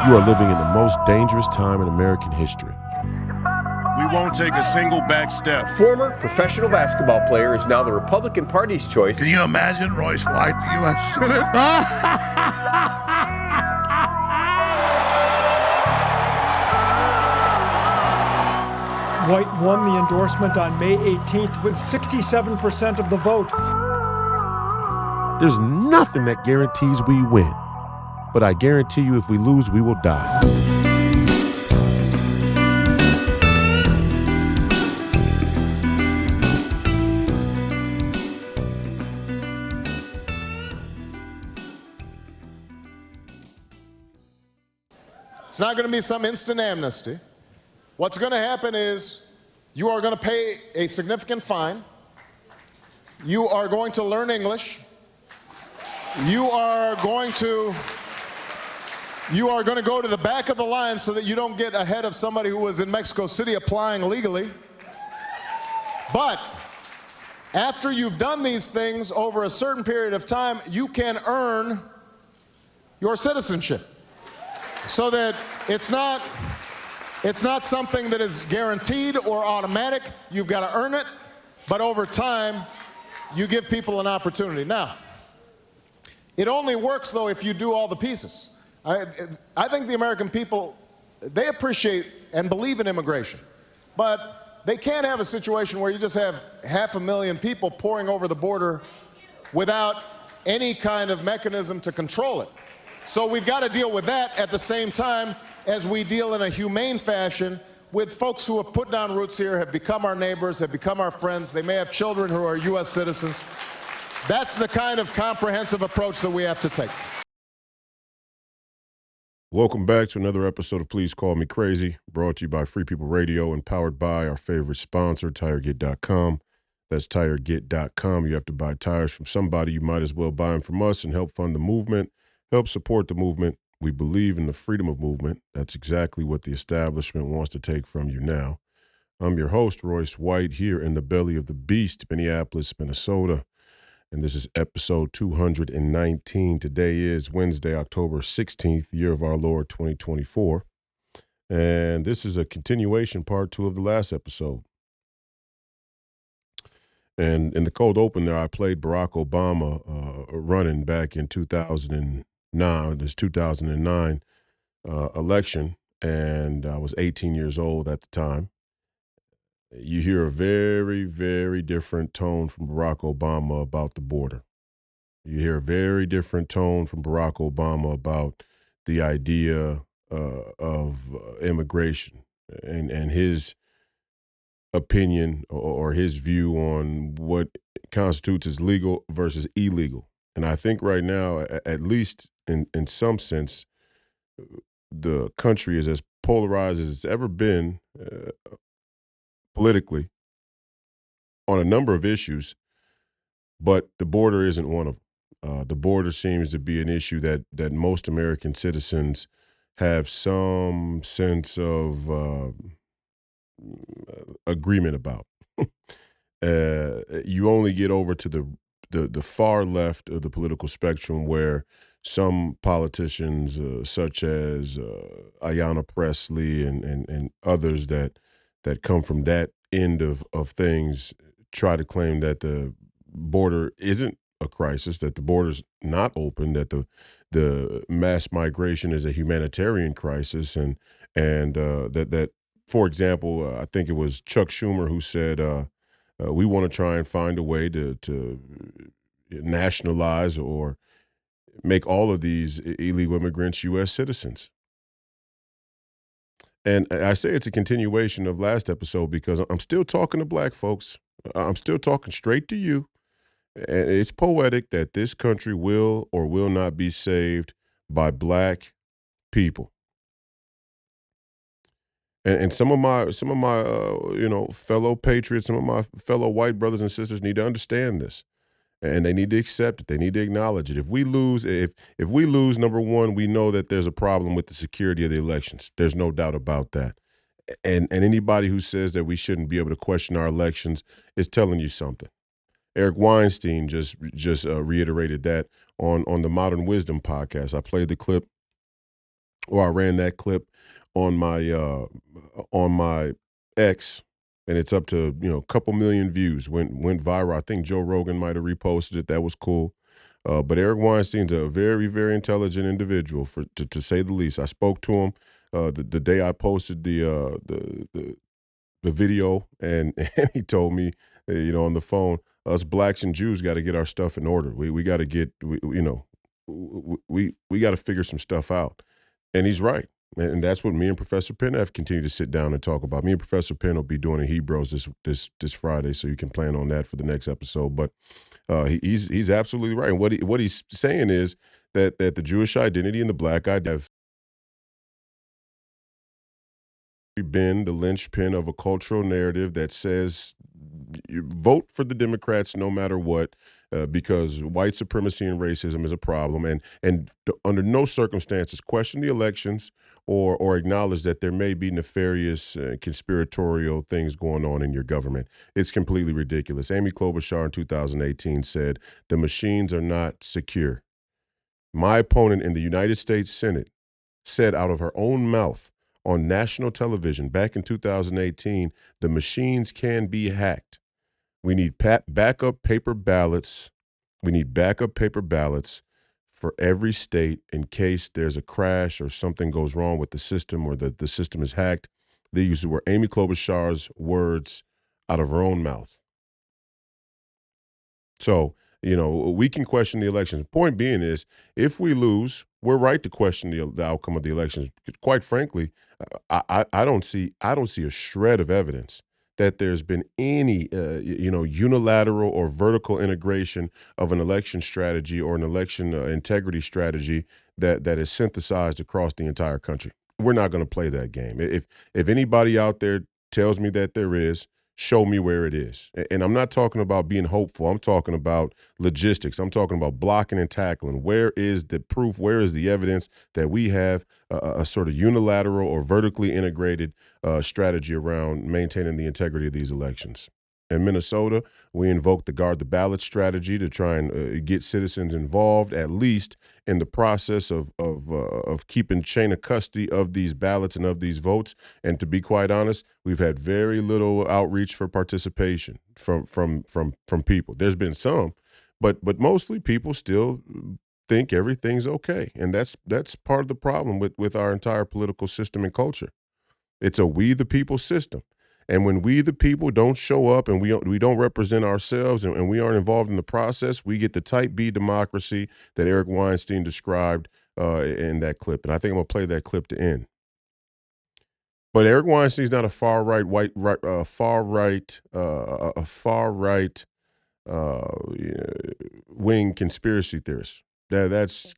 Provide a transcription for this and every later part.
You are living in the most dangerous time in American history. We won't take a single back step. Former professional basketball player is now the Republican Party's choice. Can you imagine Royce White, the U.S. Senate? White won the endorsement on May 18th with 67% of the vote. There's nothing that guarantees we win, but I guarantee you if we lose, we will die. It's not going to be some instant amnesty. What's going to happen is you are going to pay a significant fine. You are going to learn English. You are going to go to the back of the line so that you don't get ahead of somebody who was in Mexico City applying legally. But after you've done these things over a certain period of time, you can earn your citizenship. So that it's not something that is guaranteed or automatic. You've got to earn it, but over time, you give people an opportunity. Now, it only works, though, if you do all the pieces. I think the American people, they appreciate and believe in immigration, but they can't have a situation where you just have 500,000 people pouring over the border without any kind of mechanism to control it. So we've got to deal with that at the same time as we deal in a humane fashion with folks who have put down roots here, have become our neighbors, have become our friends. They may have children who are U.S. citizens. That's the kind of comprehensive approach that we have to take. Welcome back to another episode of Please Call Me Crazy, brought to you by Free People Radio and powered by our favorite sponsor, TireGet.com. That's TireGet.com. You have to buy tires from somebody. You might as well buy them from us and help fund the movement. Help support the movement. We believe in the freedom of movement. That's exactly what the establishment wants to take from you now. I'm your host, Royce White, here in the belly of the beast, Minneapolis, Minnesota. And this is episode 219. Today is Wednesday, October 16th, year of our Lord 2024. And this is a continuation, part 2 of the last episode. And in the cold open there, I played Barack Obama running back in 2009, this 2009 election, and I was 18 years old at the time. You hear a very, very different tone from Barack Obama about the border. You hear a very different tone from Barack Obama about the idea of immigration and his opinion or his view on what constitutes as legal versus illegal. And I think right now, at least in some sense, the country is as polarized as it's ever been politically on a number of issues, but the border isn't one of them. The border seems to be an issue that most American citizens have some sense of agreement about. You only get over to the far left of the political spectrum where some politicians, such as Ayanna Pressley and others that come from that end of things, try to claim that the border isn't a crisis, that the border's not open, that the mass migration is a humanitarian crisis, and that for example, I think it was Chuck Schumer who said, we want to try and find a way to nationalize or make all of these illegal immigrants U.S. citizens. And I say it's a continuation of last episode because I'm still talking to black folks. I'm still talking straight to you. And it's poetic that this country will or will not be saved by black people. And some of my fellow patriots, some of my fellow white brothers and sisters need to understand this, and they need to accept it. They need to acknowledge it. If we lose, number one, we know that there's a problem with the security of the elections. There's no doubt about that. And anybody who says that we shouldn't be able to question our elections is telling you something. Eric Weinstein just reiterated that on the Modern Wisdom podcast. I played the clip or I ran that clip on my X, and it's up to a couple million views. Went viral. I think Joe Rogan might have reposted it. That was cool. But Eric Weinstein's a very, very intelligent individual, to say the least. I spoke to him the day I posted the video, and, and he told me, on the phone, us blacks and Jews got to get our stuff in order. We got to get, we got to figure some stuff out. And he's right. And that's what me and Professor Penn have continued to sit down and talk about. Me and Professor Penn will be doing a Hebrews this Friday, so you can plan on that for the next episode. But he's absolutely right. And what he's saying is that the Jewish identity and the black identity have been the linchpin of a cultural narrative that says you vote for the Democrats no matter what, because white supremacy and racism is a problem, and under no circumstances question the elections or acknowledge that there may be nefarious, conspiratorial things going on in your government. It's completely ridiculous. Amy Klobuchar in 2018 said, "The machines are not secure." My opponent in the United States Senate said out of her own mouth on national television back in 2018, "The machines can be hacked. We need backup paper ballots. We need backup paper ballots for every state in case there's a crash or something goes wrong with the system or the system is hacked." These were Amy Klobuchar's words out of her own mouth. So, we can question the elections. Point being is, if we lose, we're right to question the outcome of the elections. Quite frankly, I don't see a shred of evidence that there's been any unilateral or vertical integration of an election strategy or an election integrity strategy that is synthesized across the entire country. We're not going to play that game. If anybody out there tells me that there is, show me where it is. And I'm not talking about being hopeful. I'm talking about logistics. I'm talking about blocking and tackling. Where is the proof? Where is the evidence that we have a sort of unilateral or vertically integrated strategy around maintaining the integrity of these elections? In Minnesota, we invoked the guard the ballot strategy to try and get citizens involved, at least in the process of keeping chain of custody of these ballots and of these votes. And to be quite honest, we've had very little outreach for participation from people. There's been some, but mostly people still think everything's okay, and that's part of the problem with our entire political system and culture. It's a we the people system. And when we the people don't show up and we don't represent ourselves and we aren't involved in the process, we get the type B democracy that Eric Weinstein described in that clip. And I think I'm going to play that clip to end. But Eric Weinstein's not a far right wing conspiracy theorist. That's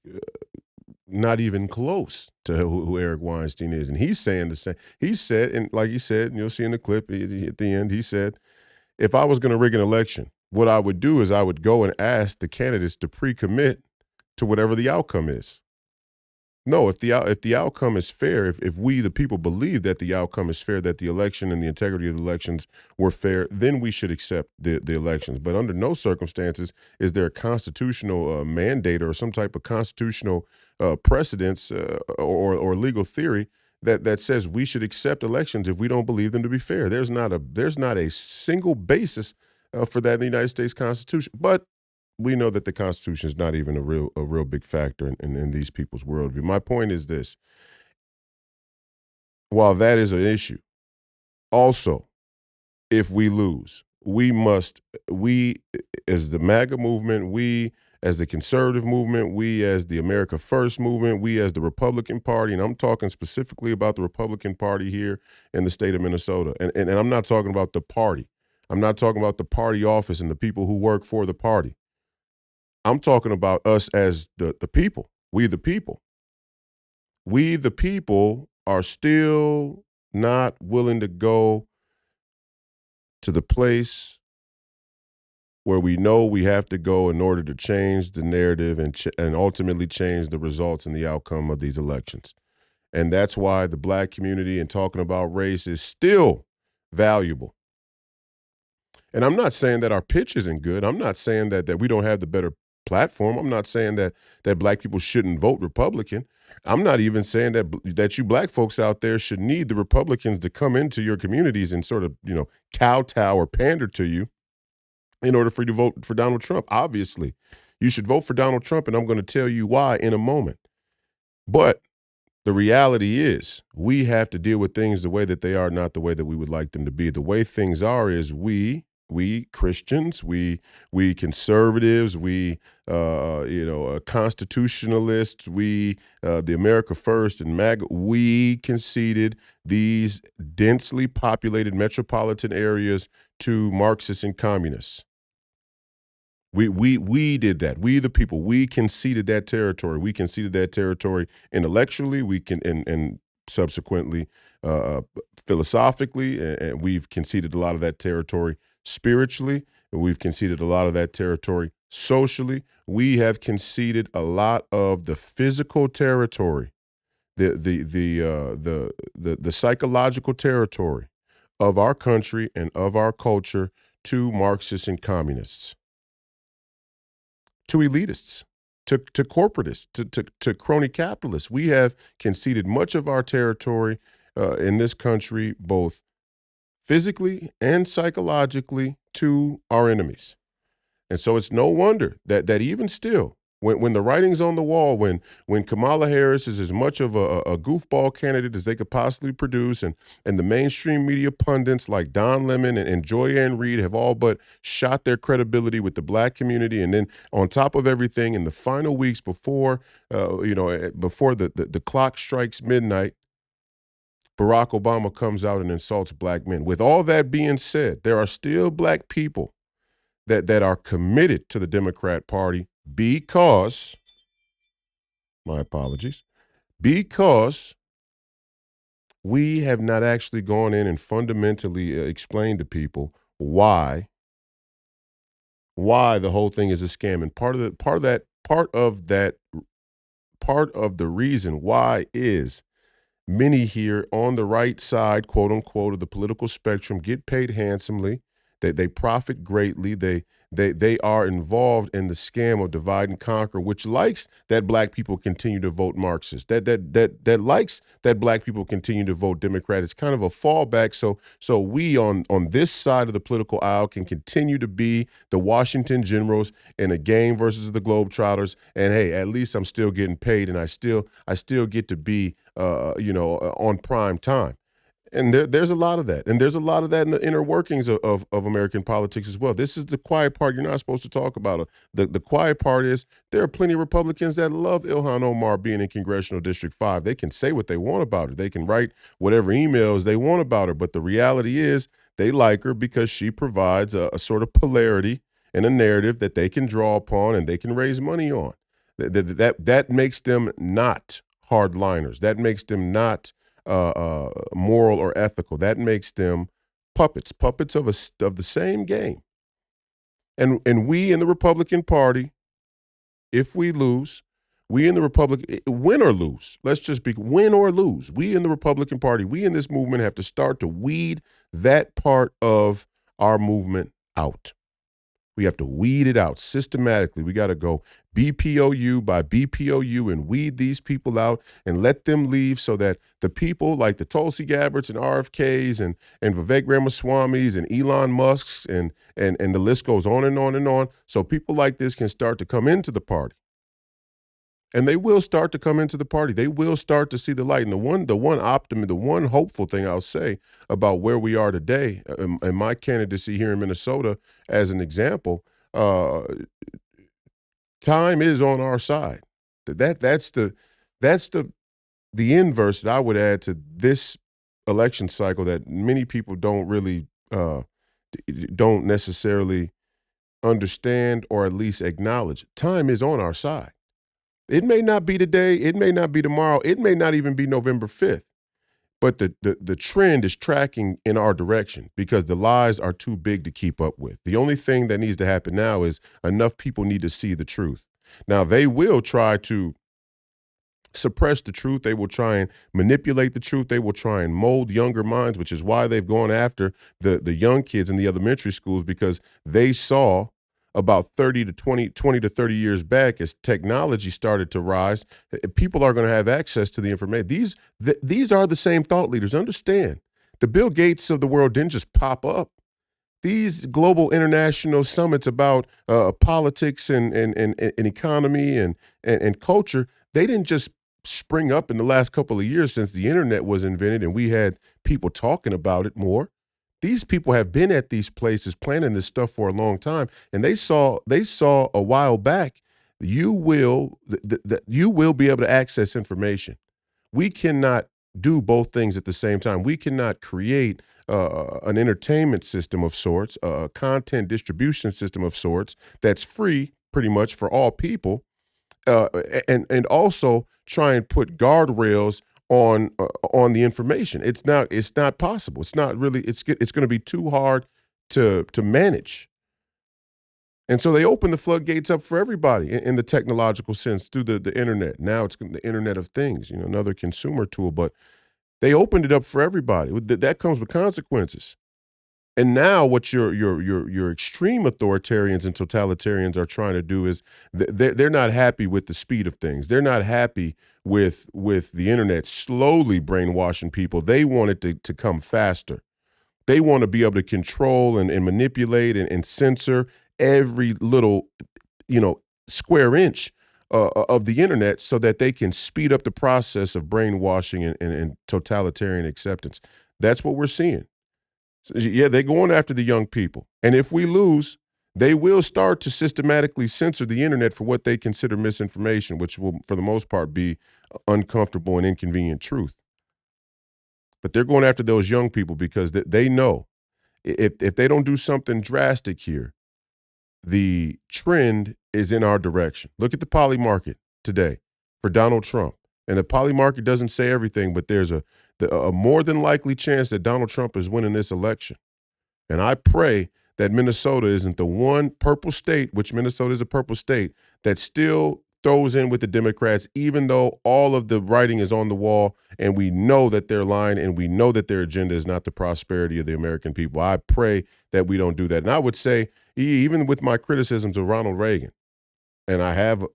not even close to who Eric Weinstein is. And he's saying the same. He said, and like he said, and you'll see in the clip at the end, he said, if I was going to rig an election, what I would do is I would go and ask the candidates to pre-commit to whatever the outcome is. No, if the outcome is fair, if we, the people, believe that the outcome is fair, that the election and the integrity of the elections were fair, then we should accept the elections. But under no circumstances is there a constitutional mandate or some type of constitutional precedence or legal theory that says we should accept elections if we don't believe them to be fair. There's not a single basis for that in the United States Constitution. But we know that the Constitution is not even a real big factor in these people's worldview. My point is this. While that is an issue, also, if we lose, we as the MAGA movement, we as the conservative movement, we as the America First movement, we as the Republican Party, and I'm talking specifically about the Republican Party here in the state of Minnesota. And I'm not talking about the party. I'm not talking about the party office and the people who work for the party. I'm talking about us as the people, we the people. We the people are still not willing to go to the place where we know we have to go in order to change the narrative and ultimately change the results and the outcome of these elections. And that's why the black community and talking about race is still valuable. And I'm not saying that our pitch isn't good. I'm not saying that we don't have the better platform. I'm not saying that black people shouldn't vote Republican. I'm not even saying that you black folks out there should need the Republicans to come into your communities and sort of, kowtow or pander to you in order for you to vote for Donald Trump. Obviously, you should vote for Donald Trump, and I'm going to tell you why in a moment. But the reality is we have to deal with things the way that they are, not the way that we would like them to be. The way things are is we Christians, we conservatives, we constitutionalists, we the America First and MAGA, we conceded these densely populated metropolitan areas to Marxists and communists. We did that. We the people. We conceded that territory. We conceded that territory intellectually. We can and subsequently philosophically, and we've conceded a lot of that territory spiritually. And we've conceded a lot of that territory socially. We have conceded a lot of the physical territory, the psychological territory of our country and of our culture to Marxists and communists, to elitists, to corporatists, to crony capitalists. We have conceded much of our territory in this country, both physically and psychologically, to our enemies. And so it's no wonder that even still, when the writing's on the wall, when Kamala Harris is as much of a goofball candidate as they could possibly produce, and the mainstream media pundits like Don Lemon and Joy-Ann Reid have all but shot their credibility with the black community, and then on top of everything, in the final weeks before the clock strikes midnight, Barack Obama comes out and insults black men. With all that being said, there are still black people that are committed to the Democrat Party because, my apologies, because we have not actually gone in and fundamentally explained to people why the whole thing is a scam. And part of the reason why is many here on the right side, quote unquote, of the political spectrum get paid handsomely. They profit greatly. They are involved in the scam of divide and conquer, which likes that black people continue to vote Marxist. That likes that black people continue to vote Democrat. It's kind of a fallback. So we on this side of the political aisle can continue to be the Washington Generals in a game versus the Globetrotters. And hey, at least I'm still getting paid, and I still get to be on prime time. And there's a lot of that. And there's a lot of that in the inner workings of American politics as well. This is the quiet part you're not supposed to talk about. The quiet part is there are plenty of Republicans that love Ilhan Omar being in Congressional District 5. They can say what they want about her. They can write whatever emails they want about her. But the reality is they like her because she provides a sort of polarity and a narrative that they can draw upon and they can raise money on. That makes them not hardliners. That makes them not moral or ethical. That makes them puppets of the same game. And we in the Republican Party, if we lose, we in the win or lose. Let's just be win or lose. We in the Republican Party, we in this movement have to start to weed that part of our movement out. We have to weed it out systematically. We got to go BPOU by BPOU and weed these people out and let them leave so that the people like the Tulsi Gabbards and RFKs and Vivek Ramaswamy's and Elon Musk's and the list goes on and on and on. So people like this can start to come into the party. And they will start to come into the party. They will start to see the light. And the one hopeful thing I'll say about where we are today, and my candidacy here in Minnesota as an example, time is on our side. That's the inverse that I would add to this election cycle that many people don't really don't necessarily understand or at least acknowledge. Time is on our side. It may not be today, it may not be tomorrow, it may not even be November 5th, but the trend is tracking in our direction because the lies are too big to keep up with. The only thing that needs to happen now is enough people need to see the truth. Now, they will try to suppress the truth. They will try and manipulate the truth. They will try and mold younger minds, which is why they've gone after the young kids in the elementary schools, because they saw about 20 to 30 years back, as technology started to rise, people are going to have access to the information. These are the same thought leaders. Understand, the Bill Gates of the world didn't just pop up. These global international summits about politics and economy and culture, they didn't just spring up in the last couple of years since the internet was invented and we had people talking about it more. These people have been at these places planning this stuff for a long time, and they saw a while back you will be able to access information. We cannot do both things at the same time. We cannot create an entertainment system of sorts, a content distribution system of sorts that's free pretty much for all people, and also try and put guardrails on the information. It's not possible. It's not really. It's going to be too hard to manage. And so they open the floodgates up for everybody in the technological sense through the internet. Now it's the Internet of Things, another consumer tool, but they opened it up for everybody. That comes with consequences. And now what your extreme authoritarians and totalitarians are trying to do is they're not happy with the speed of things. They're not happy with the internet slowly brainwashing people. They want it to come faster. They want to be able to control and manipulate and censor every little, square inch of the internet so that they can speed up the process of brainwashing and totalitarian acceptance. That's what we're seeing. So, yeah, they're going after the young people. And if we lose, they will start to systematically censor the internet for what they consider misinformation, which will, for the most part, be uncomfortable and inconvenient truth. But they're going after those young people because they know if they don't do something drastic here, the trend is in our direction. Look at the poly market today for Donald Trump. And the poly market doesn't say everything, but there's a more than likely chance that Donald Trump is winning this election. And I pray that Minnesota isn't the one purple state, which Minnesota is a purple state, that still throws in with the Democrats, even though all of the writing is on the wall and we know that they're lying and we know that their agenda is not the prosperity of the American people. I pray that we don't do that. And I would say, even with my criticisms of Ronald Reagan, and I have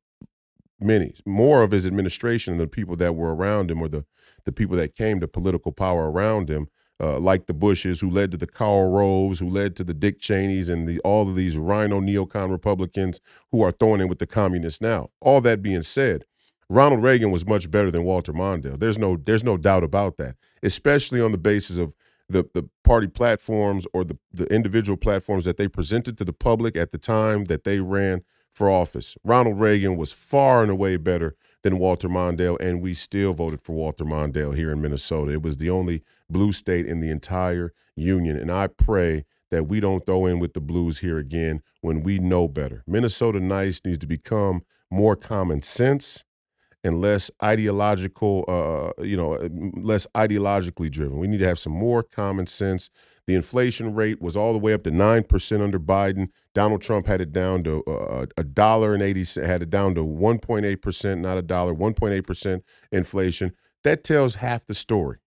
many, more of his administration than the people that were around him or the people that came to political power around him, like the Bushes, who led to the Karl Roves, who led to the Dick Cheneys and all of these rhino neocon Republicans who are throwing in with the communists now. All that being said, Ronald Reagan was much better than Walter Mondale. There's no doubt about that, especially on the basis of the party platforms or the individual platforms that they presented to the public at the time that they ran for office. Ronald Reagan was far and away better than Walter Mondale, and we still voted for Walter Mondale here in Minnesota. It was the only blue state in the entire union, and I pray that we don't throw in with the blues here again when we know better. Minnesota Nice needs to become more common sense and less ideological, less ideologically driven. We need to have some more common sense. The inflation rate was all the way up to 9% under Biden. Donald Trump had it down to $1.80, had it down to 1.8%, not $1, 1.8% inflation. That tells half the story,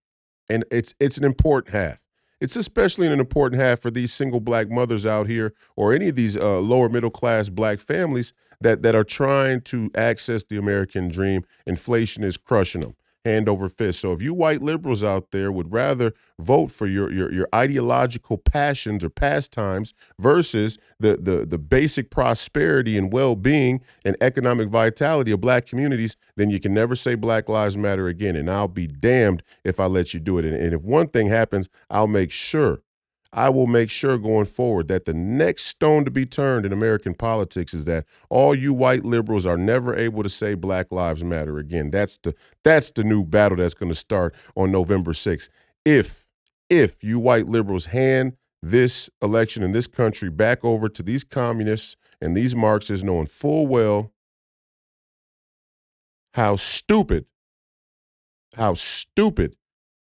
and it's an important half. It's especially an important half for these single black mothers out here or any of these lower middle class black families that are trying to access the American dream. Inflation is crushing them, hand over fist. So if you white liberals out there would rather vote for your ideological passions or pastimes versus the basic prosperity and well-being and economic vitality of black communities, then you can never say Black Lives Matter again. And I'll be damned if I let you do it. And if one thing happens, I will make sure going forward that the next stone to be turned in American politics is that all you white liberals are never able to say Black Lives Matter again. That's the new battle that's going to start on November 6th. If you white liberals hand this election in this country back over to these communists and these Marxists, knowing full well how stupid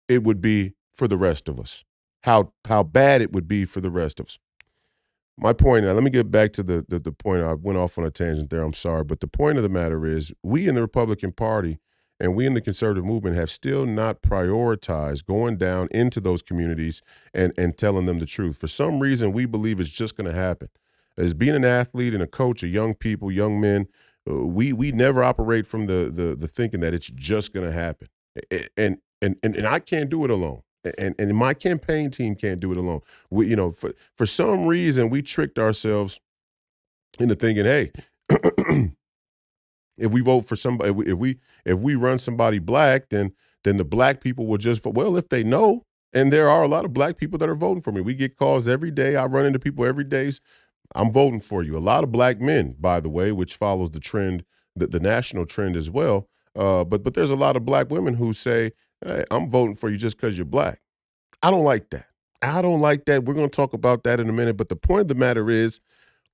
it would be for the rest of us. How bad it would be for the rest of us. My point, now let me get back to the point. I went off on a tangent there, I'm sorry. But the point of the matter is we in the Republican Party and we in the conservative movement have still not prioritized going down into those communities and telling them the truth. For some reason, we believe it's just going to happen. as being an athlete and a coach of young people, young men, we never operate from the thinking that it's just going to happen. And I can't do it alone. And my campaign team can't do it alone. We, for some reason, we tricked ourselves into thinking, hey, if we vote for somebody, if we run somebody black, then the black people will just vote. Well, if they know, and there are a lot of black people that are voting for me. We get calls every day. I run into people every day. I'm voting for you. A lot of black men, by the way, which follows the trend, the national trend as well. But there's a lot of black women who say, hey, I'm voting for you just because you're black. I don't like that. I don't like that. We're going to talk about that in a minute. But the point of the matter is,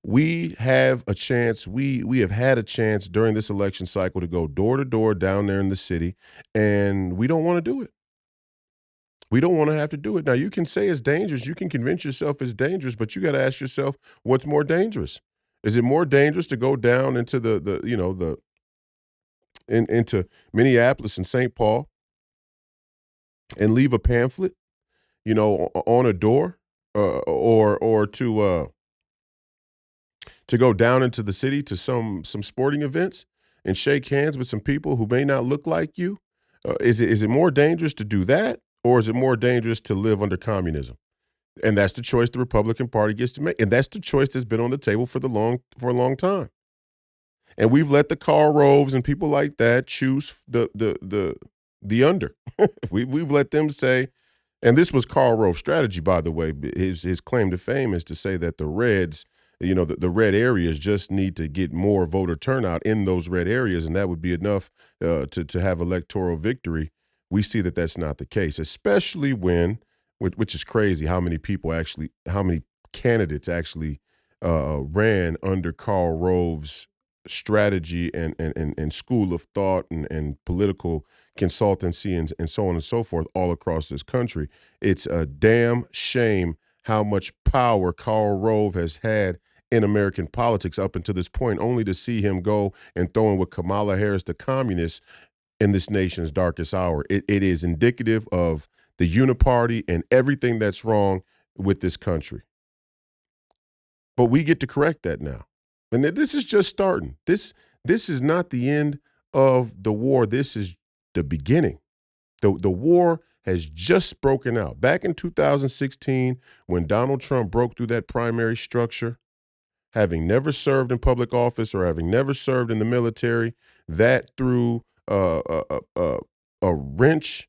we have a chance. We have had a chance during this election cycle to go door to door down there in the city, and we don't want to do it. We don't want to have to do it. Now, you can say it's dangerous. You can convince yourself it's dangerous, but you got to ask yourself, what's more dangerous? Is it more dangerous to go down into into Minneapolis and St. Paul and leave a pamphlet, on a door, or to go down into the city to some sporting events and shake hands with some people who may not look like you? Is it more dangerous to do that, or is it more dangerous to live under communism? And that's the choice the Republican Party gets to make, and that's the choice that's been on the table for a long time. And we've let the Karl Roves and people like that choose the under. We've let them say, and this was Karl Rove's strategy, by the way. His claim to fame is to say that the Reds, the red areas just need to get more voter turnout in those red areas, and that would be enough to have electoral victory. We see that that's not the case, especially when, which is crazy, how many candidates actually ran under Karl Rove's strategy and school of thought and political consultancy and so on and so forth all across this country. It's a damn shame how much power Karl Rove has had in American politics up until this point, only to see him go and throw in with Kamala Harris, the communist, in this nation's darkest hour. It is indicative of the uniparty and everything that's wrong with this country. But we get to correct that now. And this is just starting. This is not the end of the war. This is the beginning. The war has just broken out. Back in 2016, when Donald Trump broke through that primary structure, having never served in public office or having never served in the military, that threw a wrench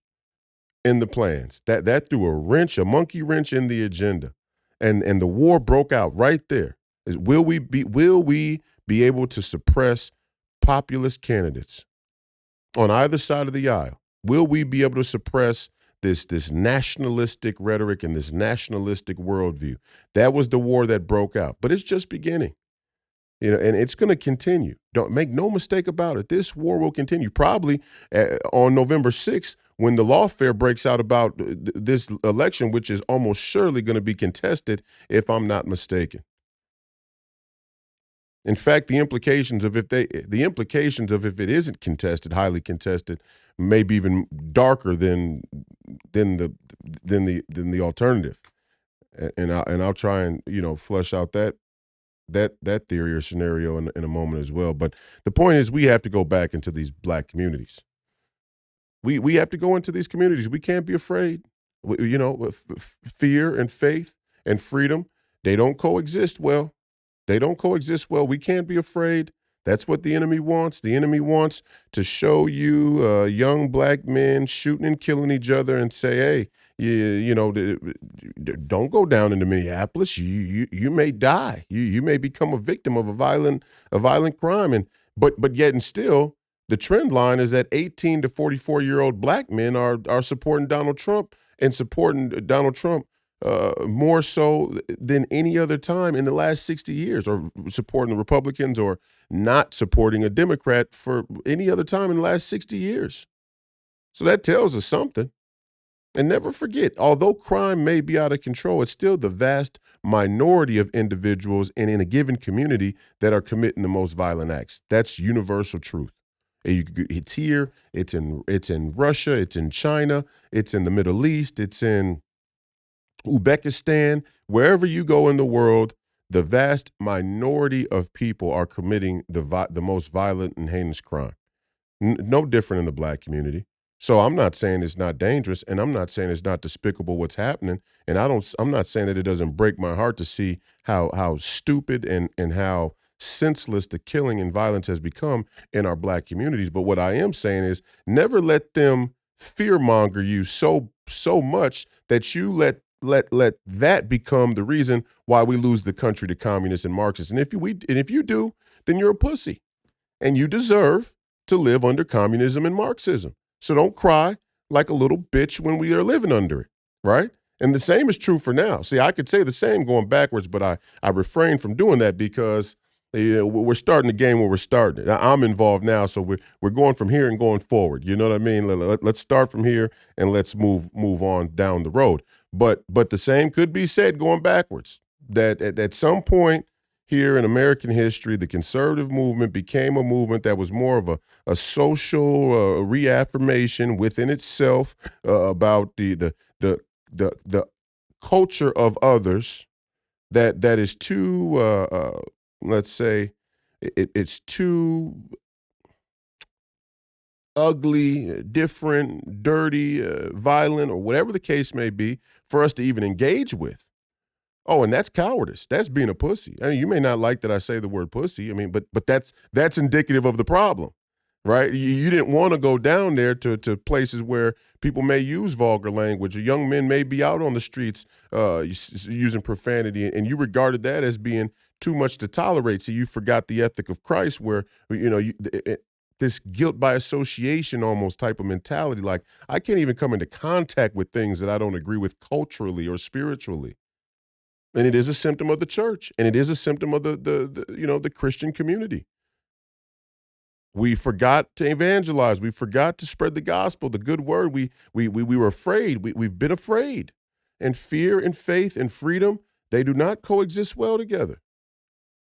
in the plans. That threw a monkey wrench in the agenda, and the war broke out right there. Will we be able to suppress populist candidates on either side of the aisle? Will we be able to suppress this nationalistic rhetoric and this nationalistic worldview? That was the war that broke out, but it's just beginning. And it's going to continue. Don't make no mistake about it. This war will continue. Probably on November 6th, when the lawfare breaks out about this election, which is almost surely going to be contested, if I'm not mistaken. In fact, the implications of if it isn't contested, highly contested, may be even darker than the alternative. And I'll try and flesh out that theory or scenario in a moment as well. But the point is, we have to go back into these black communities. We have to go into these communities. We can't be afraid. Fear and faith and freedom, they don't coexist well. We can't be afraid. That's what the enemy wants. The enemy wants to show you young black men shooting and killing each other and say, hey, don't go down into Minneapolis. You may die. You may become a victim of a violent crime. But yet and still, the trend line is that 18 to 44-year-old black men are supporting Donald Trump and supporting Donald Trump more so than any other time in the last 60 years, or supporting the Republicans or not supporting a Democrat for any other time in the last 60 years. So that tells us something. And never forget, although crime may be out of control, it's still the vast minority of individuals in a given community that are committing the most violent acts. That's universal truth. It's here, it's in Russia, it's in China, it's in the Middle East, it's in Uzbekistan. Wherever you go in the world, The vast minority of people are committing the most violent and heinous crime. No different in the black community. So I'm not saying it's not dangerous, and I'm not saying it's not despicable what's happening. And I'm not saying that it doesn't break my heart to see how stupid and how senseless the killing and violence has become in our black communities. But what I am saying is never let them fearmonger you so much that you let that become the reason why we lose the country to communists and Marxists. And if you do, then you're a pussy, and you deserve to live under communism and Marxism. So don't cry like a little bitch when we are living under it, right? And the same is true for now. See, I could say the same going backwards, but I refrain from doing that because we're starting the game where we're starting. I'm involved now, so we're going from here and going forward. You know what I mean? Let's start from here and let's move on down the road. But the same could be said going backwards. That at some point here in American history, the conservative movement became a movement that was more of a social reaffirmation within itself about the culture of others that is too let's say it's too ugly, different, dirty, violent, or whatever the case may be for us to even engage with. Oh, and that's cowardice. That's being a pussy. I mean, you may not like that I say the word pussy. I mean, but that's indicative of the problem, right? You didn't want to go down there to places where people may use vulgar language, or young men may be out on the streets using profanity, and you regarded that as being too much to tolerate. So you forgot the ethic of Christ, where this guilt by association almost type of mentality. Like, I can't even come into contact with things that I don't agree with culturally or spiritually. And it is a symptom of the church, and it is a symptom of the Christian community. We forgot to evangelize. We forgot to spread the gospel, the good word. We were afraid. We've been afraid. And fear and faith and freedom, they do not coexist well together.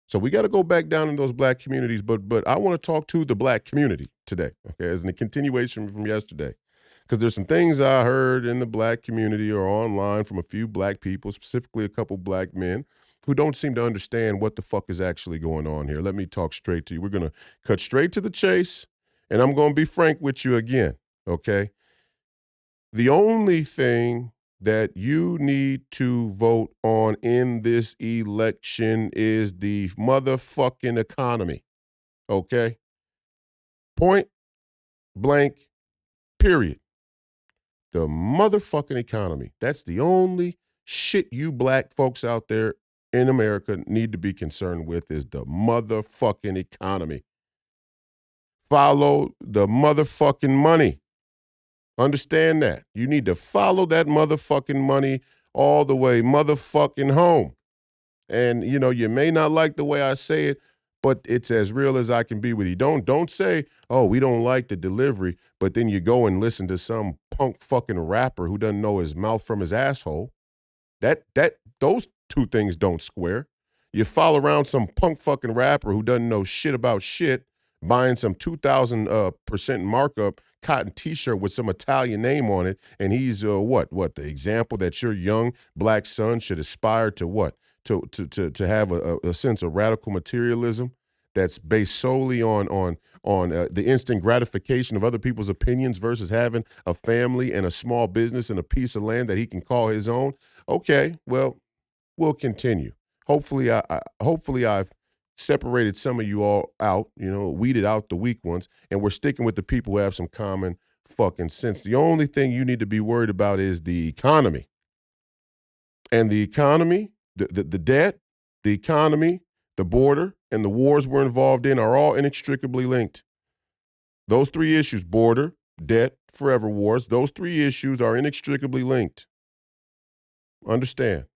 So we got to go back down in those black communities. But I want to talk to the black community today, okay, as a continuation from yesterday. Because there's some things I heard in the black community or online from a few black people, specifically a couple black men, who don't seem to understand what the fuck is actually going on here. Let me talk straight to you. We're going to cut straight to the chase, and I'm going to be frank with you again, okay? The only thing that you need to vote on in this election is the motherfucking economy, okay? Point blank, period. The motherfucking economy. That's the only shit you black folks out there in America need to be concerned with, is the motherfucking economy. Follow the motherfucking money. Understand that. You need to follow that motherfucking money all the way motherfucking home. And, you may not like the way I say it, but it's as real as I can be with you. Don't say, oh, we don't like the delivery, but then you go and listen to some punk fucking rapper who doesn't know his mouth from his asshole. Those two things don't square. You follow around some punk fucking rapper who doesn't know shit about shit, buying some 2,000% markup cotton T-shirt with some Italian name on it, and he's what the example that your young black son should aspire to what? To have a sense of radical materialism that's based solely on the instant gratification of other people's opinions versus having a family and a small business and a piece of land that he can call his own. Okay, well, we'll continue. Hopefully I've separated some of you all out, weeded out the weak ones, and we're sticking with the people who have some common fucking sense. The only thing you need to be worried about is the economy. And the economy, the debt, the economy, the border, and the wars we're involved in are all inextricably linked. Those three issues, border, debt, forever wars, those three issues are inextricably linked. Understand?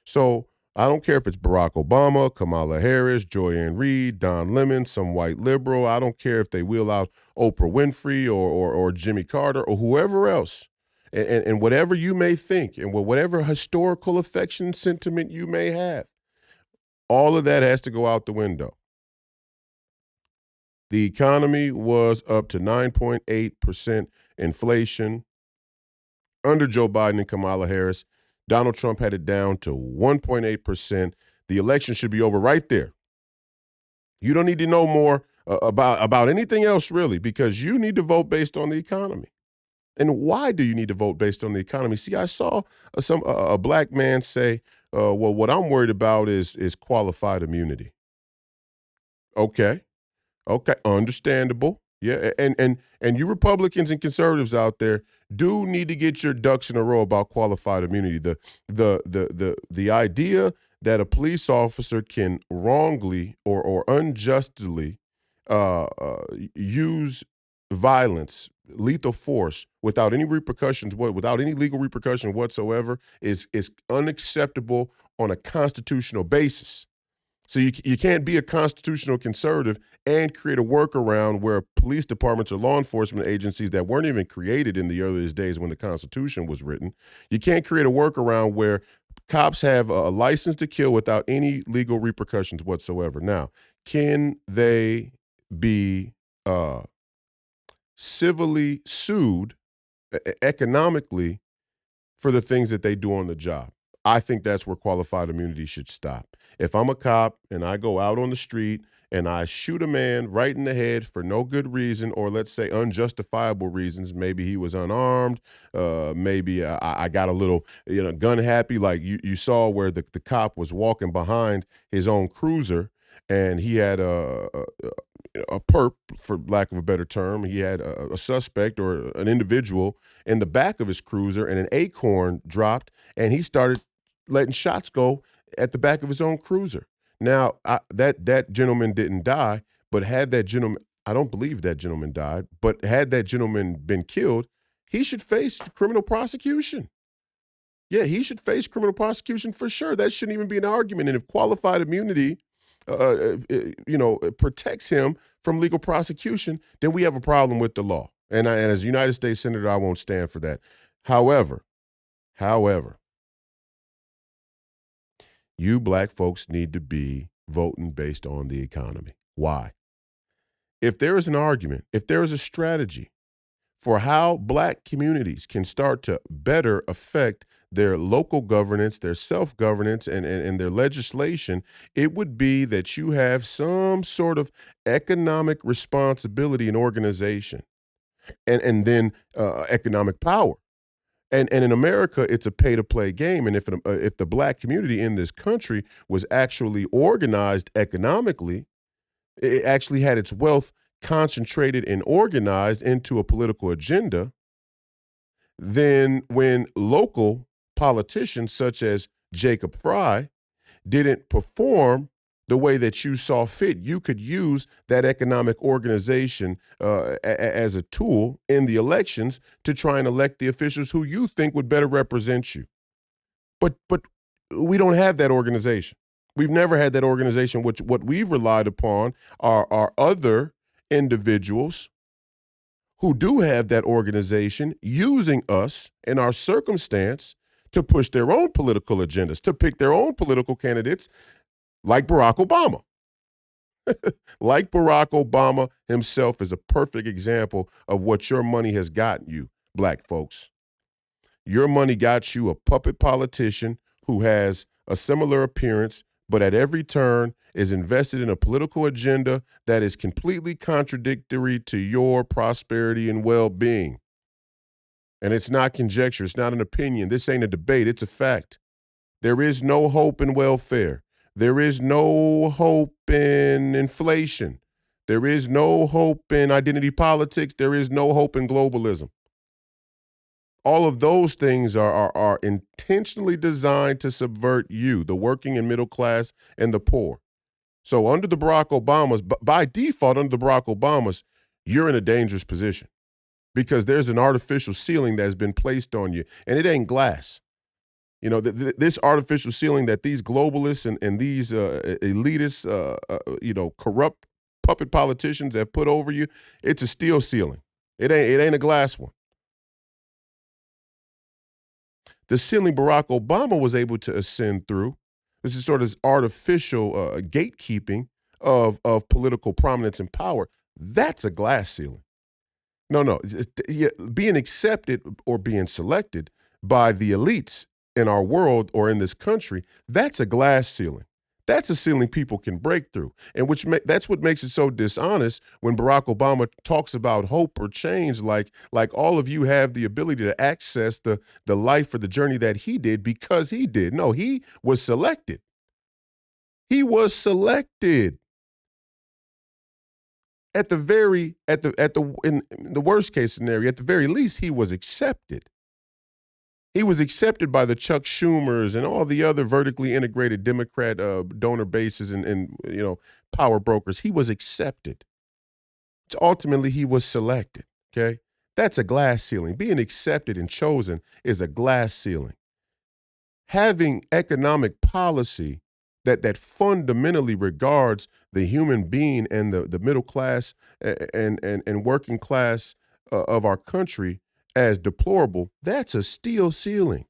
So I don't care if it's Barack Obama, Kamala Harris, Joy-Ann Reid, Don Lemon, some white liberal. I don't care if they wheel out Oprah Winfrey or Jimmy Carter or whoever else. And whatever you may think and whatever historical affection sentiment you may have, all of that has to go out the window. The economy was up to 9.8% inflation under Joe Biden and Kamala Harris. Donald Trump had it down to 1.8%. The election should be over right there. You don't need to know more about anything else, really, because you need to vote based on the economy. And why do you need to vote based on the economy? See, I saw a black man say, well, what I'm worried about is qualified immunity. Okay. Okay, understandable. Yeah, and you Republicans and conservatives out there do need to get your ducks in a row about qualified immunity. The idea that a police officer can wrongly or unjustly use violence, lethal force without any repercussions, without any legal repercussion whatsoever, is unacceptable on a constitutional basis. So you can't be a constitutional conservative and create a workaround where police departments or law enforcement agencies that weren't even created in the earliest days when the Constitution was written. You can't create a workaround where cops have a license to kill without any legal repercussions whatsoever. Now, can they be civilly sued economically for the things that they do on the job? I think that's where qualified immunity should stop. If I'm a cop and I go out on the street and I shoot a man right in the head for no good reason, or let's say unjustifiable reasons, maybe he was unarmed, maybe I got a little gun happy, like you saw where the cop was walking behind his own cruiser and he had a perp, for lack of a better term. He had a suspect or an individual in the back of his cruiser, and an acorn dropped, and he started letting shots go at the back of his own cruiser. Now, that gentleman didn't die, but had that gentleman, I don't believe that gentleman died, but had that gentleman been killed, he should face criminal prosecution. Yeah, he should face criminal prosecution for sure. That shouldn't even be an argument. And if qualified immunity protects him from legal prosecution, then we have a problem with the law. And as a United States Senator, I won't stand for that. However, you black folks need to be voting based on the economy. Why? If there is an argument, if there is a strategy for how black communities can start to better affect their local governance, their self-governance, and their legislation, it would be that you have some sort of economic responsibility and organization, and then economic power. And in America, it's a pay-to-play game. And if the black community in this country was actually organized economically, it actually had its wealth concentrated and organized into a political agenda, then when local politicians such as Jacob Fry didn't perform the way that you saw fit, you could use that economic organization as a tool in the elections to try and elect the officials who you think would better represent you. But we don't have that organization. We've never had that organization. What we've relied upon are other individuals who do have that organization using us in our circumstance to push their own political agendas, to pick their own political candidates, like Barack Obama. Like Barack Obama himself is a perfect example of what your money has gotten you, black folks. Your money got you a puppet politician who has a similar appearance, but at every turn is invested in a political agenda that is completely contradictory to your prosperity and well-being. And it's not conjecture. It's not an opinion. This ain't a debate. It's a fact. There is no hope in welfare. There is no hope in inflation. There is no hope in identity politics. There is no hope in globalism. All of those things are intentionally designed to subvert you, the working and middle class and the poor. So under the Barack Obamas, by default, under the Barack Obamas, you're in a dangerous position because there's an artificial ceiling that's been placed on you, and it ain't glass. You know, this artificial ceiling that these globalists and these elitists, corrupt puppet politicians have put over you, it's a steel ceiling. It ain't a glass one. The ceiling Barack Obama was able to ascend through, this is sort of this artificial gatekeeping of political prominence and power. That's a glass ceiling. No, being accepted or being selected by the elites in our world or in this country, that's a glass ceiling. That's a ceiling people can break through, and that's what makes it so dishonest when Barack Obama talks about hope or change, like all of you have the ability to access the life or the journey that he did because he did. No, he was selected. He was selected. At in the worst case scenario, at the very least, he was accepted. He was accepted by the Chuck Schumers and all the other vertically integrated Democrat donor bases and power brokers. He was accepted. Ultimately, he was selected. Okay, that's a glass ceiling. Being accepted and chosen is a glass ceiling. Having economic policy that fundamentally regards the human being and the middle class and working class of our country as deplorable, that's a steel ceiling.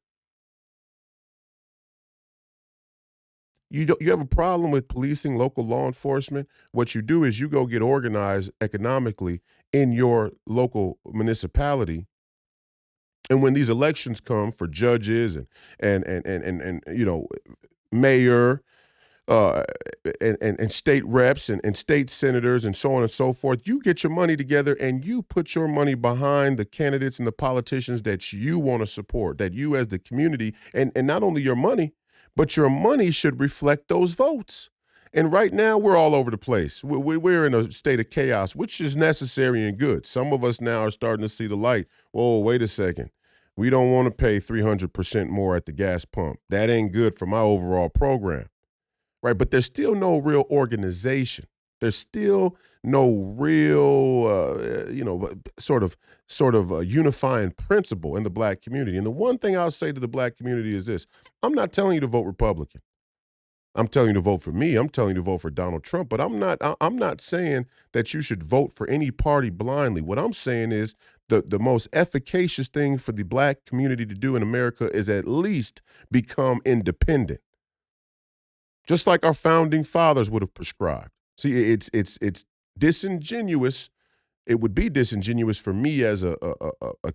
You have a problem with policing, local law enforcement? What you do is you go get organized economically in your local municipality. And when these elections come for judges and mayor, uh, and state reps and state senators and so on and so forth, you get your money together and you put your money behind the candidates and the politicians that you want to support, that you as the community, and not only your money, but your money should reflect those votes. And right now, we're all over the place. We're in a state of chaos, which is necessary and good. Some of us now are starting to see the light. Whoa, wait a second. We don't want to pay 300% more at the gas pump. That ain't good for my overall program. Right, but there's still no real organization. There's still no real, sort of a unifying principle in the black community. And the one thing I'll say to the black community is this: I'm not telling you to vote Republican. I'm telling you to vote for me. I'm telling you to vote for Donald Trump. But I'm not saying that you should vote for any party blindly. What I'm saying is the most efficacious thing for the black community to do in America is at least become independent. Just like our founding fathers would have prescribed. See, it's disingenuous. It would be disingenuous for me as a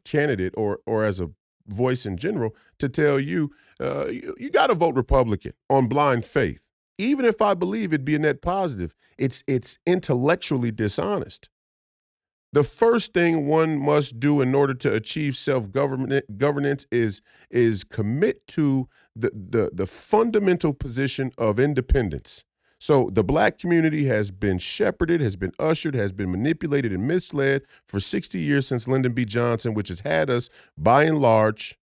candidate or as a voice in general to tell you, you got to vote Republican on blind faith. Even if I believe it'd be a net positive, it's intellectually dishonest. The first thing one must do in order to achieve self-governance is commit to the fundamental position of independence. So the black community has been shepherded, has been ushered, has been manipulated and misled for 60 years since Lyndon B. Johnson, which has had us, by and large,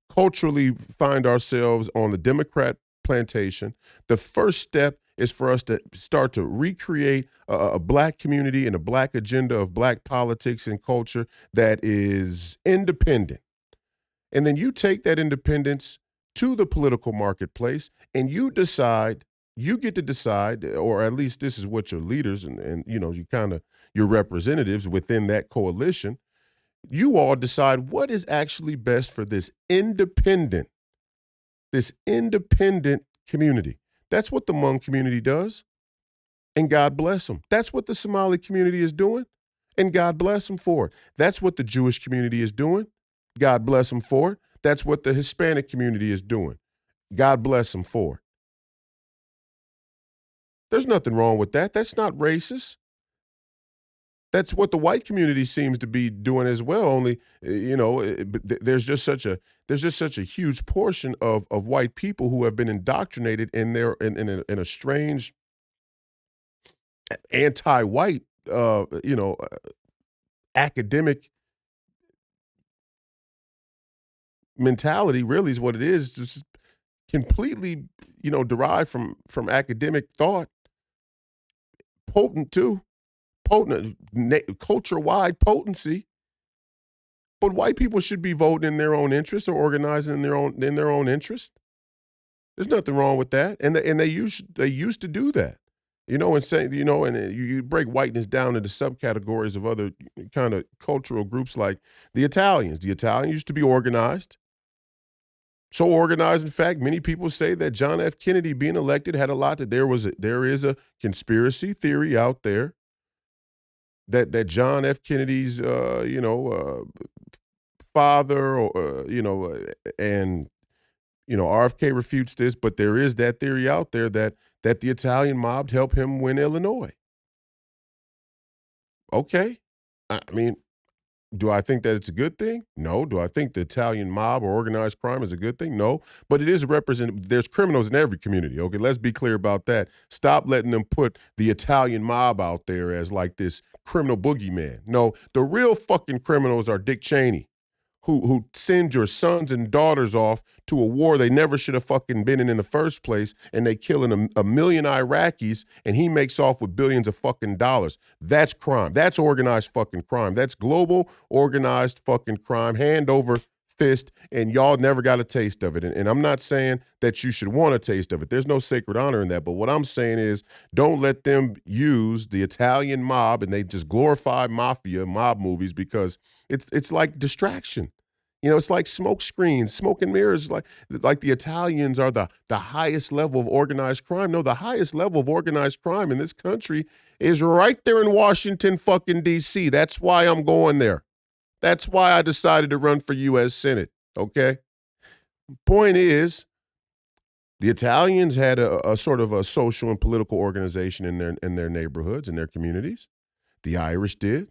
culturally find ourselves on the Democrat plantation. The first step is for us to start to recreate a black community and a black agenda of black politics and culture that is independent. And then you take that independence to the political marketplace and you get to decide, or at least this is what your leaders and your representatives within that coalition, you all decide what is actually best for this independent community. That's what the Hmong community does, and God bless them. That's what the Somali community is doing, and God bless them for it. That's what the Jewish community is doing. God bless them for it. That's what the Hispanic community is doing. God bless them for it. There's nothing wrong with that. That's not racist. That's what the white community seems to be doing as well. Only, there's just such a huge portion of white people who have been indoctrinated in a strange anti-white, academic mentality. Really, is what it is. Just completely, derived from academic thought. Potent too. Potent, culture-wide potency, but white people should be voting in their own interest or organizing in their own interest. There's nothing wrong with that, and they used to do that, and say, and you break whiteness down into subcategories of other kind of cultural groups like the Italians. The Italians used to be organized. So organized, in fact, many people say that John F. Kennedy being elected had a lot to. There is a conspiracy theory out there that John F. Kennedy's, father, and RFK refutes this, but there is that theory out there that that the Italian mob helped him win Illinois. Okay. I mean, do I think that it's a good thing? No. Do I think the Italian mob or organized crime is a good thing? No. But it is represented. There's criminals in every community. Okay, let's be clear about that. Stop letting them put the Italian mob out there as like this criminal boogeyman. No, the real fucking criminals are Dick Cheney, who send your sons and daughters off to a war they never should have fucking been in the first place, and they killing a million Iraqis, and he makes off with billions of fucking dollars. That's crime. That's organized fucking crime. That's global organized fucking crime, hand over fist, and y'all never got a taste of it. And I'm not saying that you should want a taste of it. There's no sacred honor in that. But what I'm saying is don't let them use the Italian mob, and they just glorify mafia, mob movies, because it's like distraction. You know, it's like smoke screens, smoke and mirrors, like the Italians are the highest level of organized crime. No, the highest level of organized crime in this country is right there in Washington fucking D.C. That's why I'm going there. That's why I decided to run for U.S. Senate, okay? Point is, the Italians had a sort of a social and political organization in their neighborhoods, in their communities. The Irish did.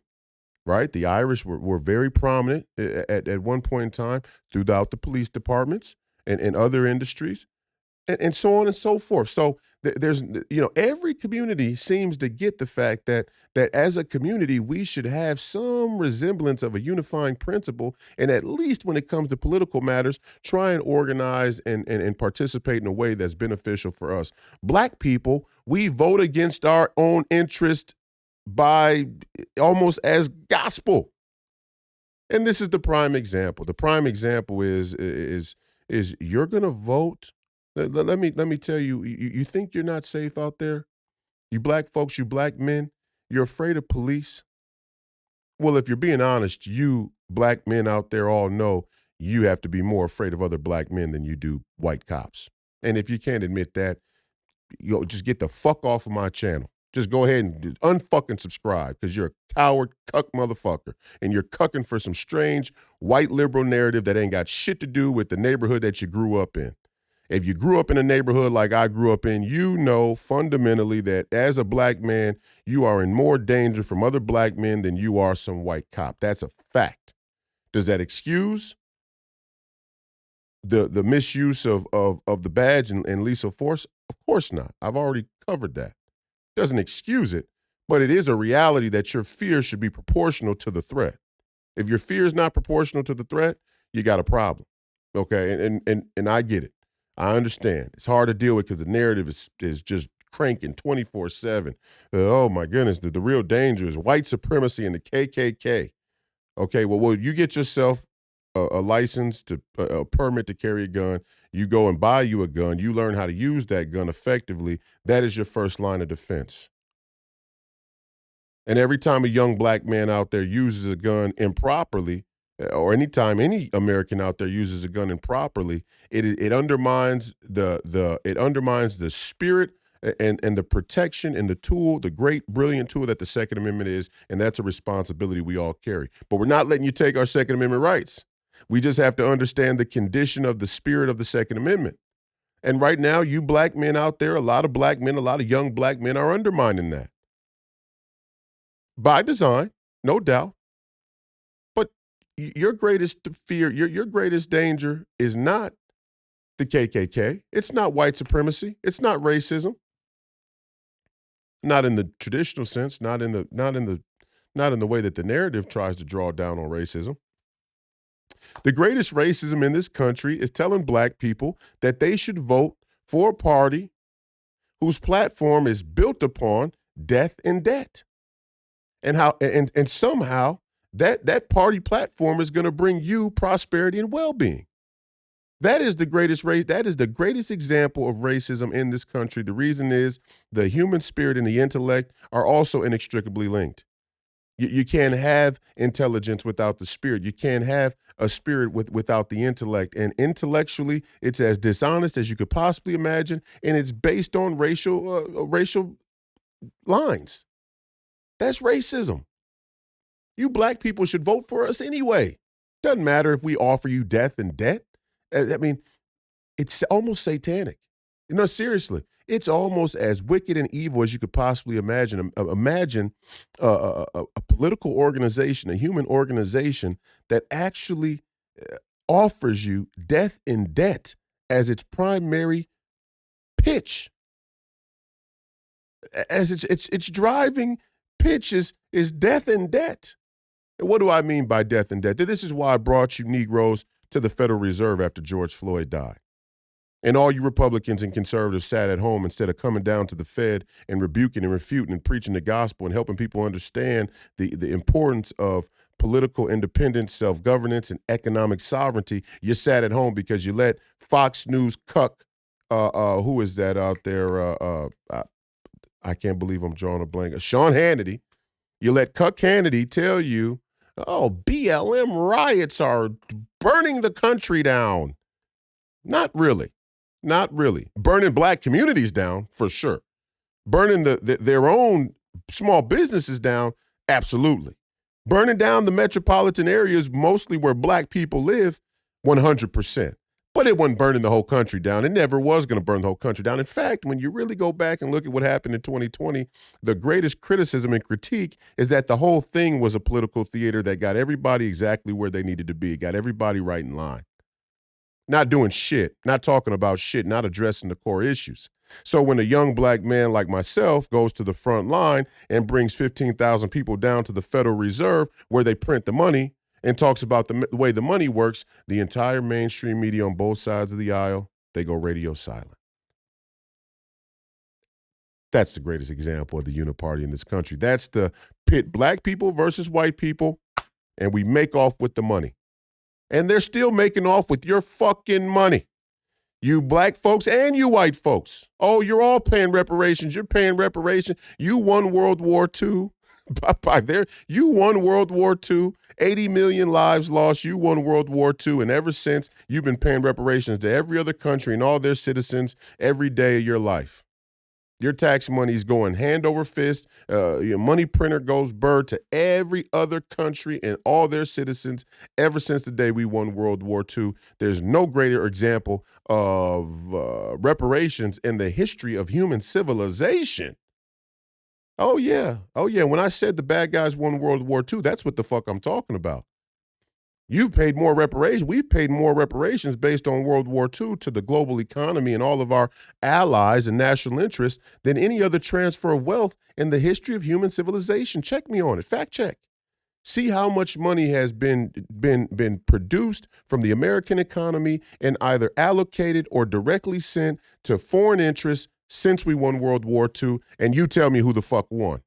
Right? The Irish were very prominent at one point in time throughout the police departments and other industries and so on and so forth. So there's, every community seems to get the fact that as a community, we should have some resemblance of a unifying principle. And at least when it comes to political matters, try and organize and participate in a way that's beneficial for us. Black people, we vote against our own interest by almost as gospel. And this is the prime example. The prime example is you're going to vote. Let me tell you, you think you're not safe out there? You black folks, you black men, you're afraid of police? Well, if you're being honest, you black men out there all know you have to be more afraid of other black men than you do white cops. And if you can't admit that, just get the fuck off of my channel. Just go ahead and unfucking subscribe, because you're a coward, cuck motherfucker. And you're cucking for some strange white liberal narrative that ain't got shit to do with the neighborhood that you grew up in. If you grew up in a neighborhood like I grew up in, you know fundamentally that as a black man, you are in more danger from other black men than you are some white cop. That's a fact. Does that excuse the misuse of the badge and lethal force? Of course not. I've already covered that. Doesn't excuse it, but it is a reality that your fear should be proportional to the threat. If your fear is not proportional to the threat, you got a problem. Okay, and I get it. I understand. It's hard to deal with because the narrative is just cranking 24/7. Oh my goodness, the real danger is white supremacy and the KKK. Okay, well, you get yourself a license, a permit to carry a gun. You go and buy you a gun. You learn how to use that gun effectively. That is your first line of defense. And every time a young black man out there uses a gun improperly, or anytime any American out there uses a gun improperly, it undermines the spirit and the protection and the tool, the great, brilliant tool that the Second Amendment is, and that's a responsibility we all carry. But we're not letting you take our Second Amendment rights. We just have to understand the condition of the spirit of the Second Amendment. And right now, you black men out there, a lot of black men, a lot of young black men are undermining that. By design, no doubt. But your greatest fear, your greatest danger is not the KKK. It's not white supremacy. It's not racism. Not in the traditional sense, not in the way that the narrative tries to draw down on racism. The greatest racism in this country is telling black people that they should vote for a party whose platform is built upon death and debt. And somehow that party platform is going to bring you prosperity and well-being. That is the greatest example of racism in this country. The reason is the human spirit and the intellect are also inextricably linked. You can't have intelligence without the spirit. You can't have a spirit without the intellect. And intellectually, it's as dishonest as you could possibly imagine, and it's based on racial lines. That's racism. You black people should vote for us anyway. Doesn't matter if we offer you death and debt. I mean, it's almost satanic. No, seriously, it's almost as wicked and evil as you could possibly imagine. Imagine a political organization, a human organization that actually offers you death in debt as its primary pitch, as its driving pitch is death in debt. And what do I mean by death in debt? This is why I brought you Negroes to the Federal Reserve after George Floyd died. And all you Republicans and conservatives sat at home instead of coming down to the Fed and rebuking and refuting and preaching the gospel and helping people understand the importance of political independence, self-governance, and economic sovereignty. You sat at home because you let Fox News cuck, who is that out there? I can't believe I'm drawing a blank. Sean Hannity. You let cuck Hannity tell you, oh, BLM riots are burning the country down. Not really. Not really. Burning black communities down, for sure. Burning their own small businesses down, absolutely. Burning down the metropolitan areas, mostly where black people live, 100%. But it wasn't burning the whole country down. It never was going to burn the whole country down. In fact, when you really go back and look at what happened in 2020, the greatest criticism and critique is that the whole thing was a political theater that got everybody exactly where they needed to be, got everybody right in line. Not doing shit, not talking about shit, not addressing the core issues. So when a young black man like myself goes to the front line and brings 15,000 people down to the Federal Reserve where they print the money and talks about the way the money works, the entire mainstream media on both sides of the aisle, they go radio silent. That's the greatest example of the uniparty in this country. That's the pit black people versus white people, and we make off with the money. And they're still making off with your fucking money. You black folks and you white folks. Oh, you're all paying reparations. You're paying reparations. You won World War II. You won World War II. 80 million lives lost. You won World War II. And ever since, you've been paying reparations to every other country and all their citizens every day of your life. Your tax money is going hand over fist. Your money printer goes bird to every other country and all their citizens ever since the day we won World War II. There's no greater example of reparations in the history of human civilization. Oh, yeah. Oh, yeah. When I said the bad guys won World War II, that's what the fuck I'm talking about. You've paid more reparations. We've paid more reparations based on World War II to the global economy and all of our allies and national interests than any other transfer of wealth in the history of human civilization. Check me on it. Fact check. See how much money has been produced from the American economy and either allocated or directly sent to foreign interests since we won World War II, and you tell me who the fuck won.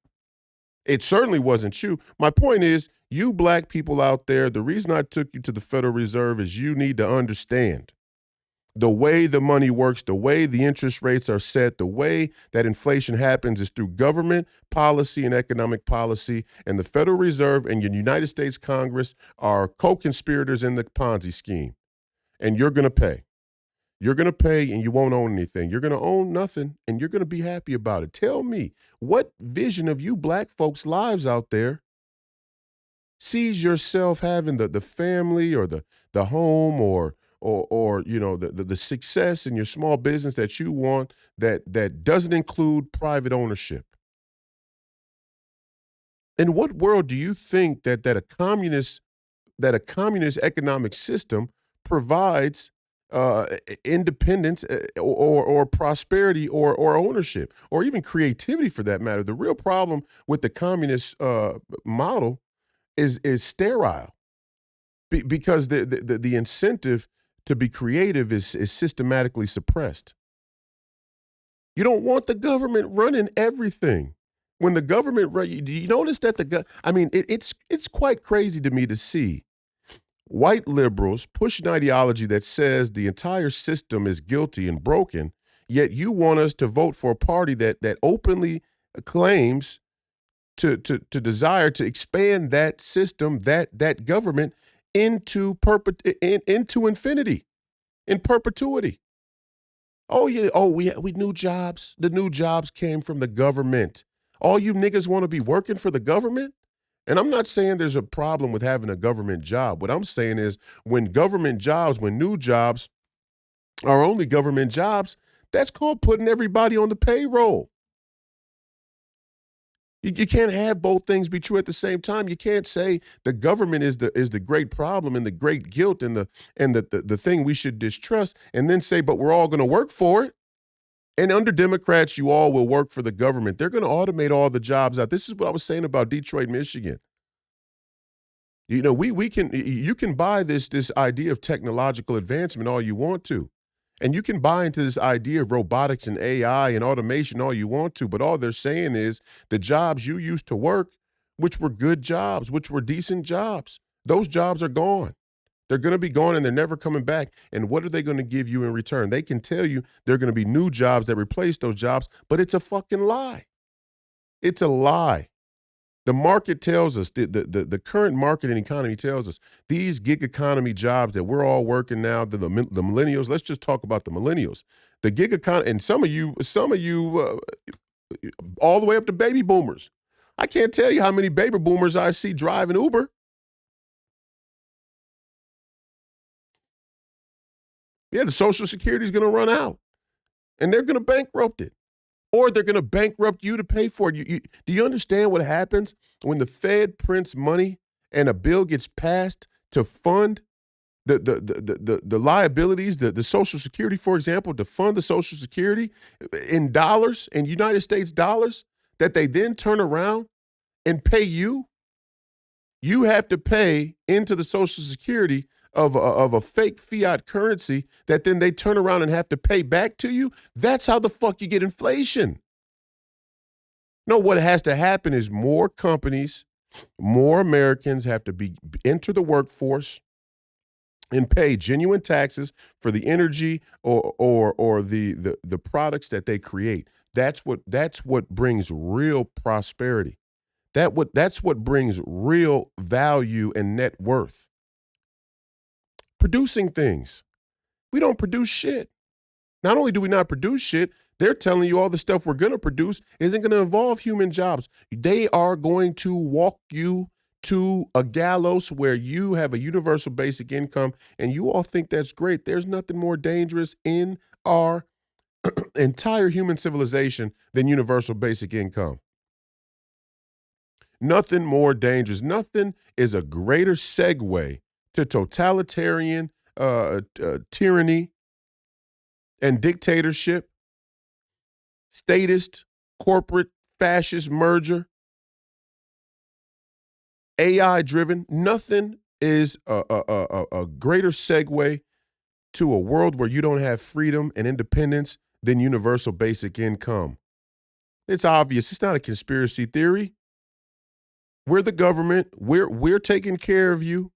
It certainly wasn't you. My point is, you black people out there, the reason I took you to the Federal Reserve is you need to understand the way the money works, the way the interest rates are set, the way that inflation happens is through government policy and economic policy, and the Federal Reserve and your United States Congress are co-conspirators in the Ponzi scheme. And you're going to pay. You're going to pay and you won't own anything. You're going to own nothing and you're going to be happy about it. Tell me, what vision of you black folks' lives out there sees yourself having the family or the home or you know the success in your small business that you want that doesn't include private ownership? In what world do you think that a communist economic system provides independence or prosperity or ownership or even creativity for that matter? The real problem with the communist model is sterile because the incentive to be creative is systematically suppressed. You don't want the government running everything. When the government do you notice that it's quite crazy to me to see white liberals push an ideology that says the entire system is guilty and broken, yet you want us to vote for a party that openly claims to desire to expand that system, that government into infinity, in perpetuity. Oh yeah, we new jobs. The new jobs came from the government. All you niggas want to be working for the government? And I'm not saying there's a problem with having a government job. What I'm saying is when new jobs are only government jobs, That's called putting everybody on the payroll. You can't have both things be true at the same time. You can't say the government is the great problem and the great guilt and the thing we should distrust, and then say, but we're all going to work for it. And under Democrats, you all will work for the government. They're going to automate all the jobs out. This is what I was saying about Detroit, Michigan. You know, you can buy this idea of technological advancement all you want to. And you can buy into this idea of robotics and AI and automation all you want to, but all they're saying is the jobs you used to work, which were good jobs, which were decent jobs, those jobs are gone. They're going to be gone and they're never coming back. And what are they going to give you in return? They can tell you they're going to be new jobs that replace those jobs, but it's a fucking lie. It's a lie. The market tells us, the current market and economy tells us, these gig economy jobs that we're all working now, the millennials, let's just talk about the millennials. The gig economy, and some of you, all the way up to baby boomers. I can't tell you how many baby boomers I see driving Uber. Yeah, the Social Security is going to run out, and they're going to bankrupt it. Or they're going to bankrupt you to pay for it. Do you understand what happens when the Fed prints money and a bill gets passed to fund the liabilities, the Social Security, for example, to fund the Social Security in dollars, in United States dollars, that they then turn around and pay you? You have to pay into the Social Security of a fake fiat currency that then they turn around and have to pay back to you. That's how the fuck you get inflation. No, what has to happen is more companies, more Americans have to enter the workforce and pay genuine taxes for the energy or the products that they create. That's what brings real prosperity. That's what brings real value and net worth. Producing things. We don't produce shit. Not only do we not produce shit, they're telling you all the stuff we're going to produce isn't going to involve human jobs. They are going to walk you to a gallows where you have a universal basic income, and you all think that's great. There's nothing more dangerous in our entire human civilization than universal basic income. Nothing more dangerous. Nothing is a greater segue to totalitarian tyranny and dictatorship, statist, corporate, fascist merger, AI-driven. Nothing is a greater segue to a world where you don't have freedom and independence than universal basic income. It's obvious. It's not a conspiracy theory. We're the government. We're taking care of you.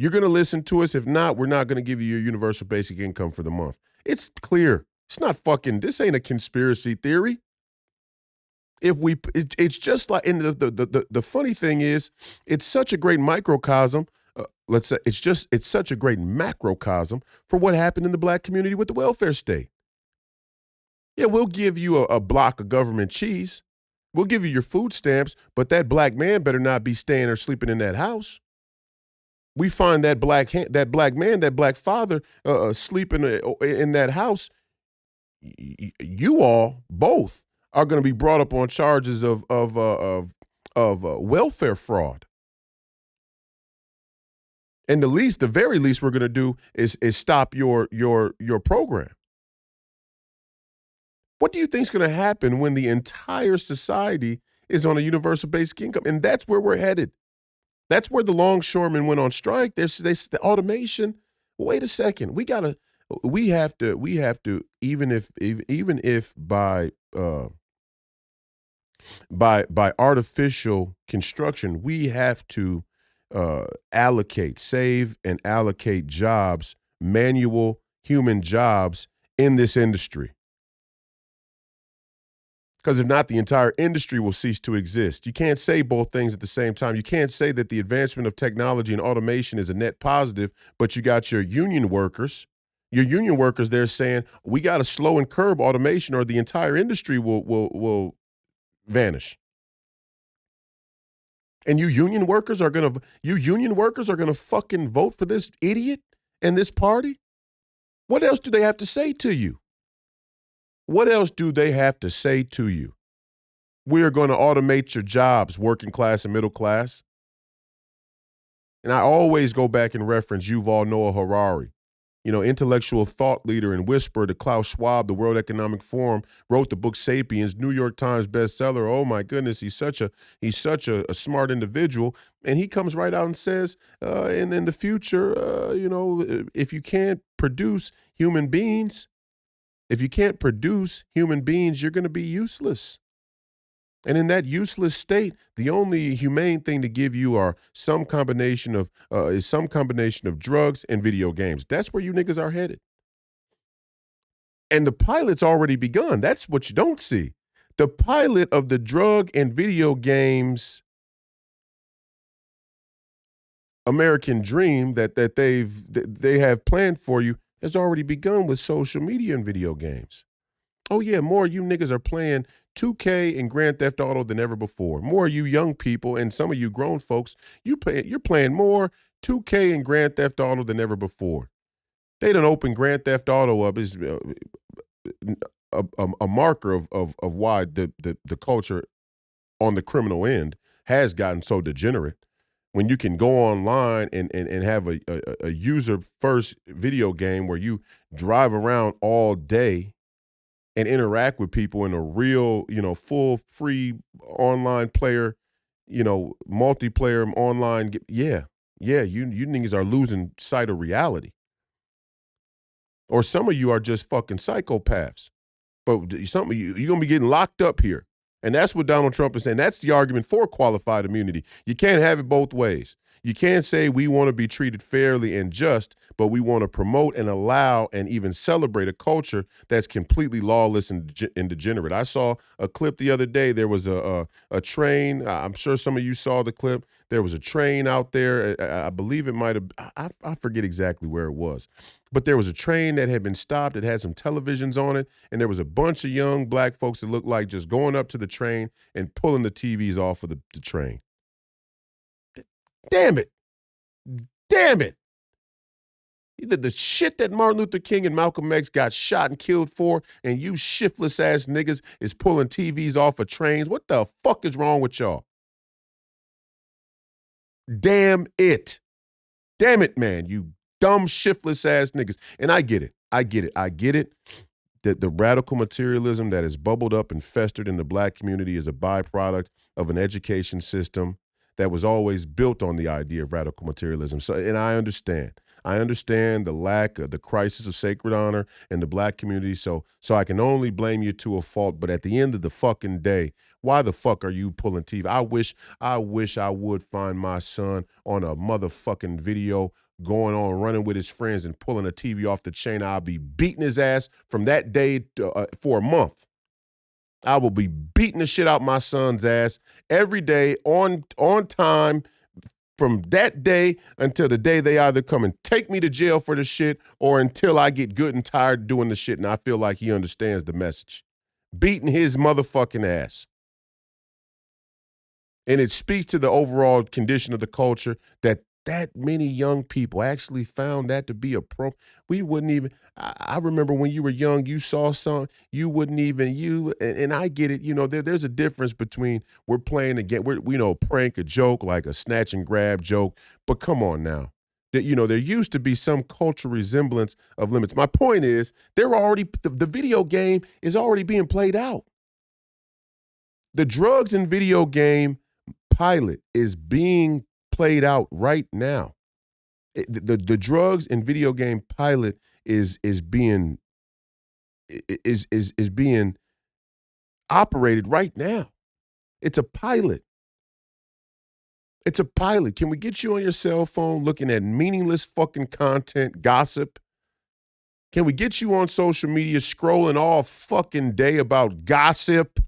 You're going to listen to us. If not, we're not going to give you your universal basic income for the month. It's clear. It's not this ain't a conspiracy theory. It's just like, and the funny thing is, it's such a great microcosm. Let's say it's such a great macrocosm for what happened in the black community with the welfare state. Yeah, we'll give you a block of government cheese. We'll give you your food stamps, but that black man better not be staying or sleeping in that house. We find that black man, that black father sleeping in that house. You all both are going to be brought up on charges of welfare fraud. And the very least we're going to do is stop your program. What do you think is going to happen when the entire society is on a universal basic income? And that's where we're headed. That's where the longshoremen went on strike. The automation. Wait a second. We have to, even if by artificial construction, we have to save and allocate jobs, manual human jobs in this industry. Because if not, the entire industry will cease to exist. You can't say both things at the same time. You can't say that the advancement of technology and automation is a net positive, but you got your union workers they're saying, we got to slow and curb automation or the entire industry will vanish. And you union workers are going to fucking vote for this idiot and this party? What else do they have to say to you? What else do they have to say to you? We are going to automate your jobs, working class and middle class. And I always go back and reference Yuval Noah Harari, intellectual thought leader and whisperer to Klaus Schwab, the World Economic Forum, wrote the book Sapiens, New York Times bestseller. Oh my goodness, he's such a smart individual. And he comes right out and says, in the future, if you can't produce human beings, you're going to be useless. And in that useless state, the only humane thing to give you are some combination of drugs and video games. That's where you niggas are headed. And the pilot's already begun. That's what you don't see. The pilot of the drug and video games American dream that they have planned for you has already begun with social media and video games. Oh yeah, more of you niggas are playing 2K and Grand Theft Auto than ever before. More of you young people and some of you grown folks, you're playing more 2K and Grand Theft Auto than ever before. They done open Grand Theft Auto up as a marker of why the culture on the criminal end has gotten so degenerate. When you can go online and have a user-first video game where you drive around all day and interact with people in a real, full free online player, multiplayer online. Yeah, you niggas are losing sight of reality. Or some of you are just fucking psychopaths. But some of you're going to be getting locked up here. And that's what Donald Trump is saying. That's the argument for qualified immunity. You can't have it both ways. You can't say we want to be treated fairly and just, but we want to promote and allow and even celebrate a culture that's completely lawless and degenerate. I saw a clip the other day. There was a train. I'm sure some of you saw the clip. There was a train out there. I believe it might have, I forget exactly where it was. But there was a train that had been stopped. It had some televisions on it. And there was a bunch of young black folks that looked like just going up to the train and pulling the TVs off of the train. Damn it. Damn it. The shit that Martin Luther King and Malcolm X got shot and killed for, and you shiftless ass niggas is pulling TVs off of trains. What the fuck is wrong with y'all? Damn it. Damn it, man. You dumb, shiftless ass niggas. And I get it. I get it. That the radical materialism that has bubbled up and festered in the black community is a byproduct of an education system that was always built on the idea of radical materialism. So, and I understand the lack of the crisis of sacred honor in the black community. So I can only blame you to a fault. But at the end of the fucking day, why the fuck are you pulling TV? I wish I would find my son on a motherfucking video going on, running with his friends and pulling a TV off the chain. I'll be beating his ass from that day for a month. I will be beating the shit out my son's ass every day on time from that day until the day they either come and take me to jail for the shit or until I get good and tired doing the shit and I feel like he understands the message. Beating his motherfucking ass. And it speaks to the overall condition of the culture that many young people actually found that to be a we wouldn't even, I remember when you were young, you saw something, you wouldn't even, and I get it, there's a difference between we're playing a game, we're, prank, a joke, like a snatch and grab joke, but come on now. There used to be some cultural resemblance of limits. My point is, the video game is already being played out. The drugs and video game pilot is being played out right now. The drugs and video game pilot is being operated right now. It's a pilot. It's a pilot. Can we get you on your cell phone looking at meaningless fucking content, gossip? Can we get you on social media scrolling all fucking day about gossip?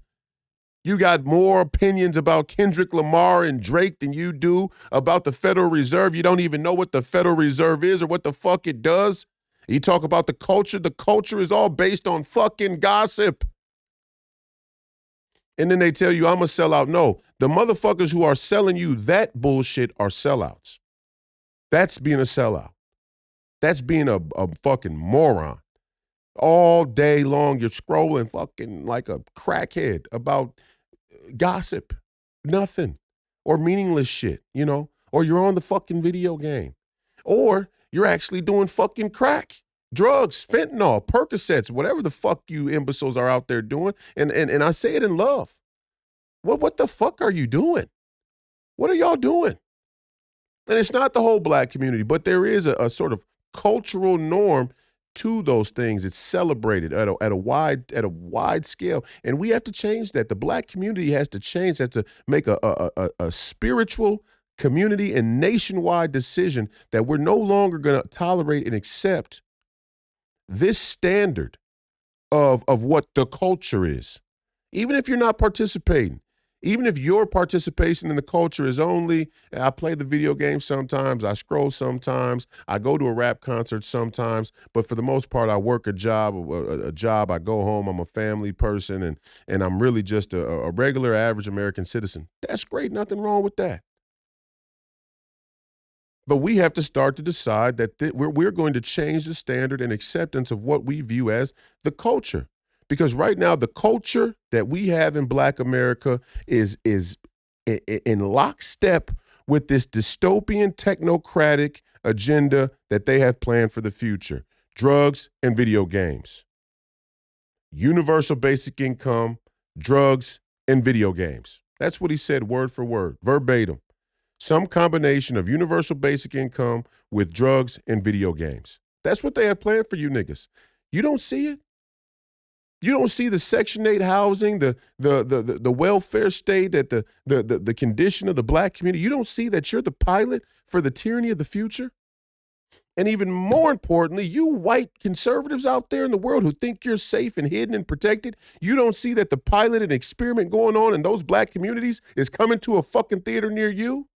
You got more opinions about Kendrick Lamar and Drake than you do about the Federal Reserve. You don't even know what the Federal Reserve is or what the fuck it does. You talk about the culture. The culture is all based on fucking gossip. And then they tell you, I'm a sellout. No, the motherfuckers who are selling you that bullshit are sellouts. That's being a sellout. That's being a fucking moron. All day long, you're scrolling fucking like a crackhead about gossip, nothing, or meaningless shit, or you're on the fucking video game, or you're actually doing fucking crack, drugs, fentanyl, Percocets, whatever the fuck you imbeciles are out there doing. And I say it in love. What the fuck are you doing? What are y'all doing? And it's not the whole black community, but there is a sort of cultural norm to those things. It's celebrated at a wide scale, and we have to change that. The black community has to change that, to make a spiritual community and nationwide decision that we're no longer going to tolerate and accept this standard of what the culture is. Even if you're not participating, even if your participation in the culture is only, I play the video game sometimes, I scroll sometimes, I go to a rap concert sometimes, but for the most part, I work a job, I go home, I'm a family person, and I'm really just a regular, average American citizen. That's great, nothing wrong with that. But we have to start to decide that we're going to change the standard and acceptance of what we view as the culture. Because right now, the culture that we have in Black America is in lockstep with this dystopian technocratic agenda that they have planned for the future. Drugs and video games. Universal basic income, drugs, and video games. That's what he said word for word, verbatim. Some combination of universal basic income with drugs and video games. That's what they have planned for you niggas. You don't see it? You don't see the Section 8 housing, the welfare state, that the condition of the black community. You don't see that you're the pilot for the tyranny of the future? And even more importantly, you white conservatives out there in the world who think you're safe and hidden and protected, you don't see that the pilot and experiment going on in those black communities is coming to a fucking theater near you?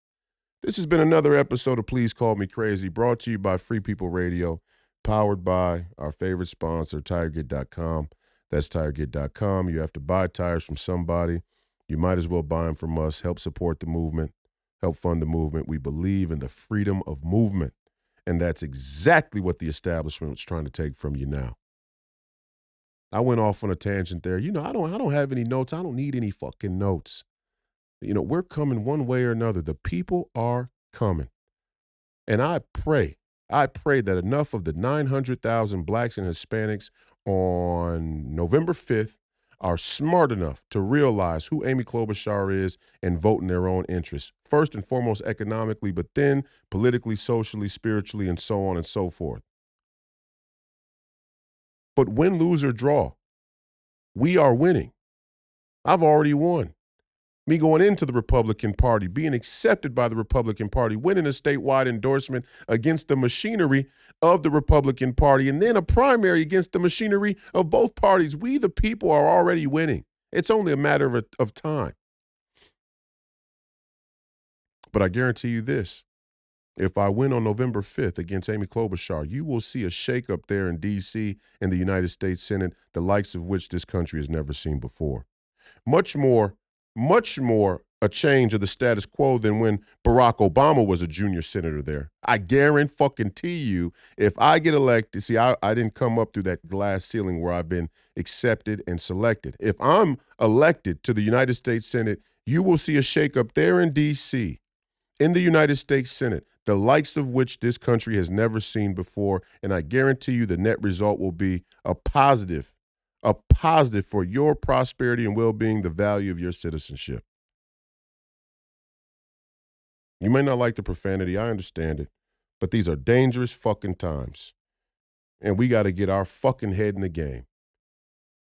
This has been another episode of Please Call Me Crazy, brought to you by Free People Radio, powered by our favorite sponsor, TireGet.com. That's TireGet.com. You have to buy tires from somebody. You might as well buy them from us. Help support the movement. Help fund the movement. We believe in the freedom of movement. And that's exactly what the establishment was trying to take from you now. I went off on a tangent there. I don't have any notes. I don't need any fucking notes. We're coming one way or another. The people are coming. And I pray that enough of the 900,000 blacks and Hispanics on November 5th are smart enough to realize who Amy Klobuchar is and vote in their own interests. First and foremost economically, but then politically, socially, spiritually, and so on and so forth. But win, lose, or draw, we are winning. I've already won. Me going into the Republican Party, being accepted by the Republican Party, winning a statewide endorsement against the machinery of the Republican Party, and then a primary against the machinery of both parties. We, the people, are already winning. It's only a matter of time. But I guarantee you this. If I win on November 5th against Amy Klobuchar, you will see a shakeup there in D.C. in the United States Senate, the likes of which this country has never seen before. Much more a change of the status quo than when Barack Obama was a junior senator there. I guarantee you, if I get elected, see, I didn't come up through that glass ceiling where I've been accepted and selected. If I'm elected to the United States Senate, you will see a shakeup there in D.C., in the United States Senate, the likes of which this country has never seen before. And I guarantee you the net result will be a positive for your prosperity and well-being, the value of your citizenship. You may not like the profanity, I understand it, but these are dangerous fucking times. And we got to get our fucking head in the game.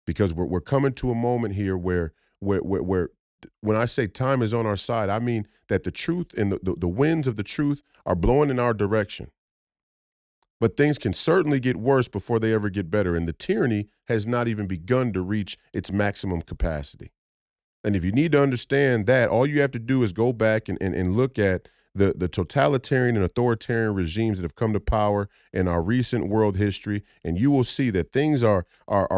Because we're coming to a moment here where when I say time is on our side, I mean that the truth and the winds of the truth are blowing in our direction. But things can certainly get worse before they ever get better. And the tyranny has not even begun to reach its maximum capacity. And if you need to understand that, all you have to do is go back and look at the totalitarian and authoritarian regimes that have come to power in our recent world history, and you will see that things are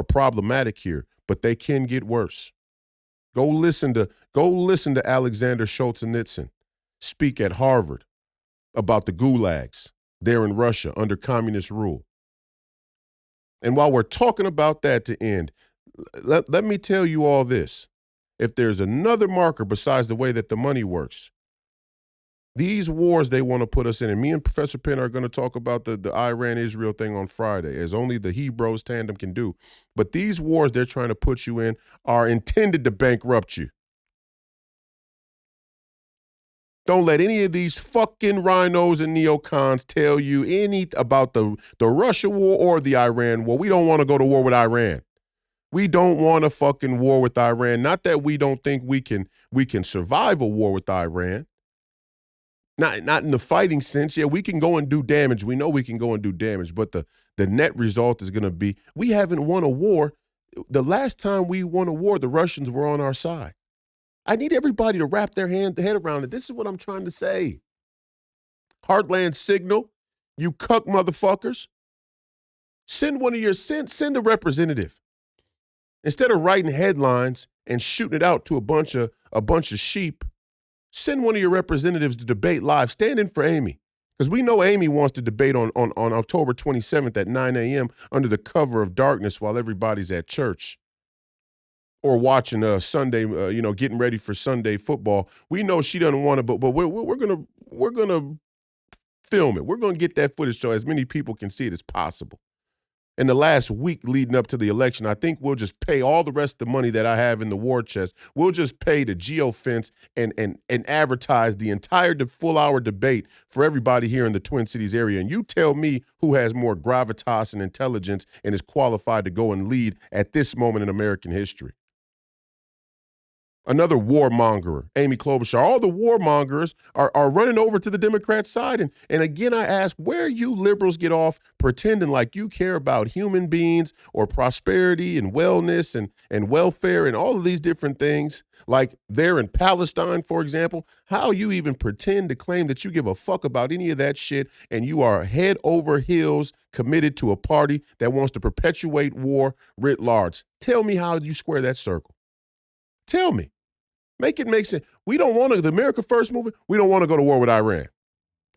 problematic here, but they can get worse. Go listen to Alexander Solzhenitsyn speak at Harvard about the gulags there in Russia under communist rule. And while we're talking about that to end, let me tell you all this. If there's another marker besides the way that the money works, these wars they want to put us in, and me and Professor Penn are going to talk about the Iran-Israel thing on Friday, as only the Hebrews tandem can do. But these wars they're trying to put you in are intended to bankrupt you. Don't let any of these fucking rhinos and neocons tell you any about the Russia war or the Iran war. We don't want to go to war with Iran. We don't want a fucking war with Iran. Not that we don't think we can survive a war with Iran. Not in the fighting sense. Yeah, we can go and do damage. We know we can go and do damage, but the net result is going to be we haven't won a war. The last time we won a war, the Russians were on our side. I need everybody to wrap their head around it. This is what I'm trying to say. Heartland Signal, you cuck motherfuckers. Send a representative. Instead of writing headlines and shooting it out to a bunch of sheep, send one of your representatives to debate live. Stand in for Amy. Because we know Amy wants to debate on October 27th at 9 a.m. under the cover of darkness while everybody's at church. Or watching Sunday, getting ready for Sunday football. We know she doesn't want to, but we're gonna film it. We're gonna get that footage so as many people can see it as possible. In the last week leading up to the election, I think we'll just pay all the rest of the money that I have in the war chest. We'll just pay the geofence and advertise the entire full-hour debate for everybody here in the Twin Cities area. And you tell me who has more gravitas and intelligence and is qualified to go and lead at this moment in American history. Another warmonger, Amy Klobuchar. All the warmongers are running over to the Democrat side. And again, I ask, where you liberals get off pretending like you care about human beings or prosperity and wellness and welfare and all of these different things, like there in Palestine, for example. How you even pretend to claim that you give a fuck about any of that shit and you are head over heels committed to a party that wants to perpetuate war writ large. Tell me how you square that circle. Tell me. Make it make sense. We don't want to, the America First movement, we don't want to go to war with Iran.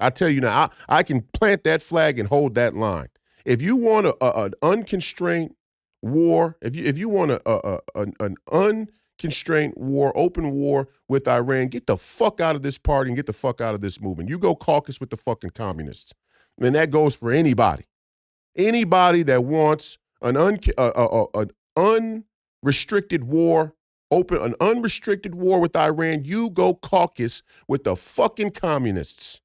I tell you now, I can plant that flag and hold that line. If you want an unconstrained war, if you want an unconstrained war, open war with Iran, get the fuck out of this party and get the fuck out of this movement. You go caucus with the fucking communists. And that goes for anybody. Anybody that wants an unrestricted war, an unrestricted war with Iran, you go caucus with the fucking communists.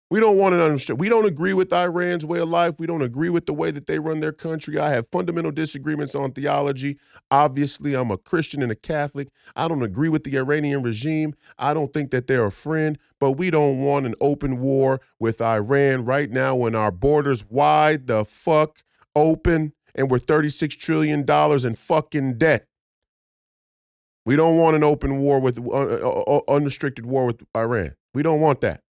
We don't want to we don't agree with Iran's way of life. We don't agree with the way that they run their country. I have fundamental disagreements on theology. Obviously, I'm a Christian and a Catholic. I don't agree with the Iranian regime. I don't think that they're a friend, but we don't want an open war with Iran right now when our borders wide the fuck open and we're $36 trillion in fucking debt. We don't want an open war with unrestricted war with Iran. We don't want that.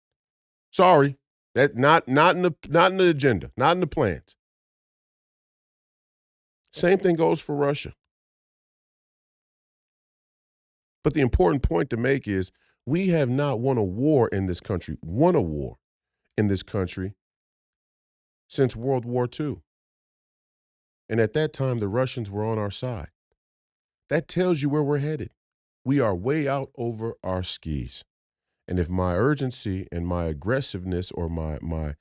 Sorry, that not in the agenda, not in the plans. Same thing goes for Russia. But the important point to make is we have not won a war in this country, since World War II. And at that time, the Russians were on our side. That tells you where we're headed. We are way out over our skis. And if my urgency and my aggressiveness or my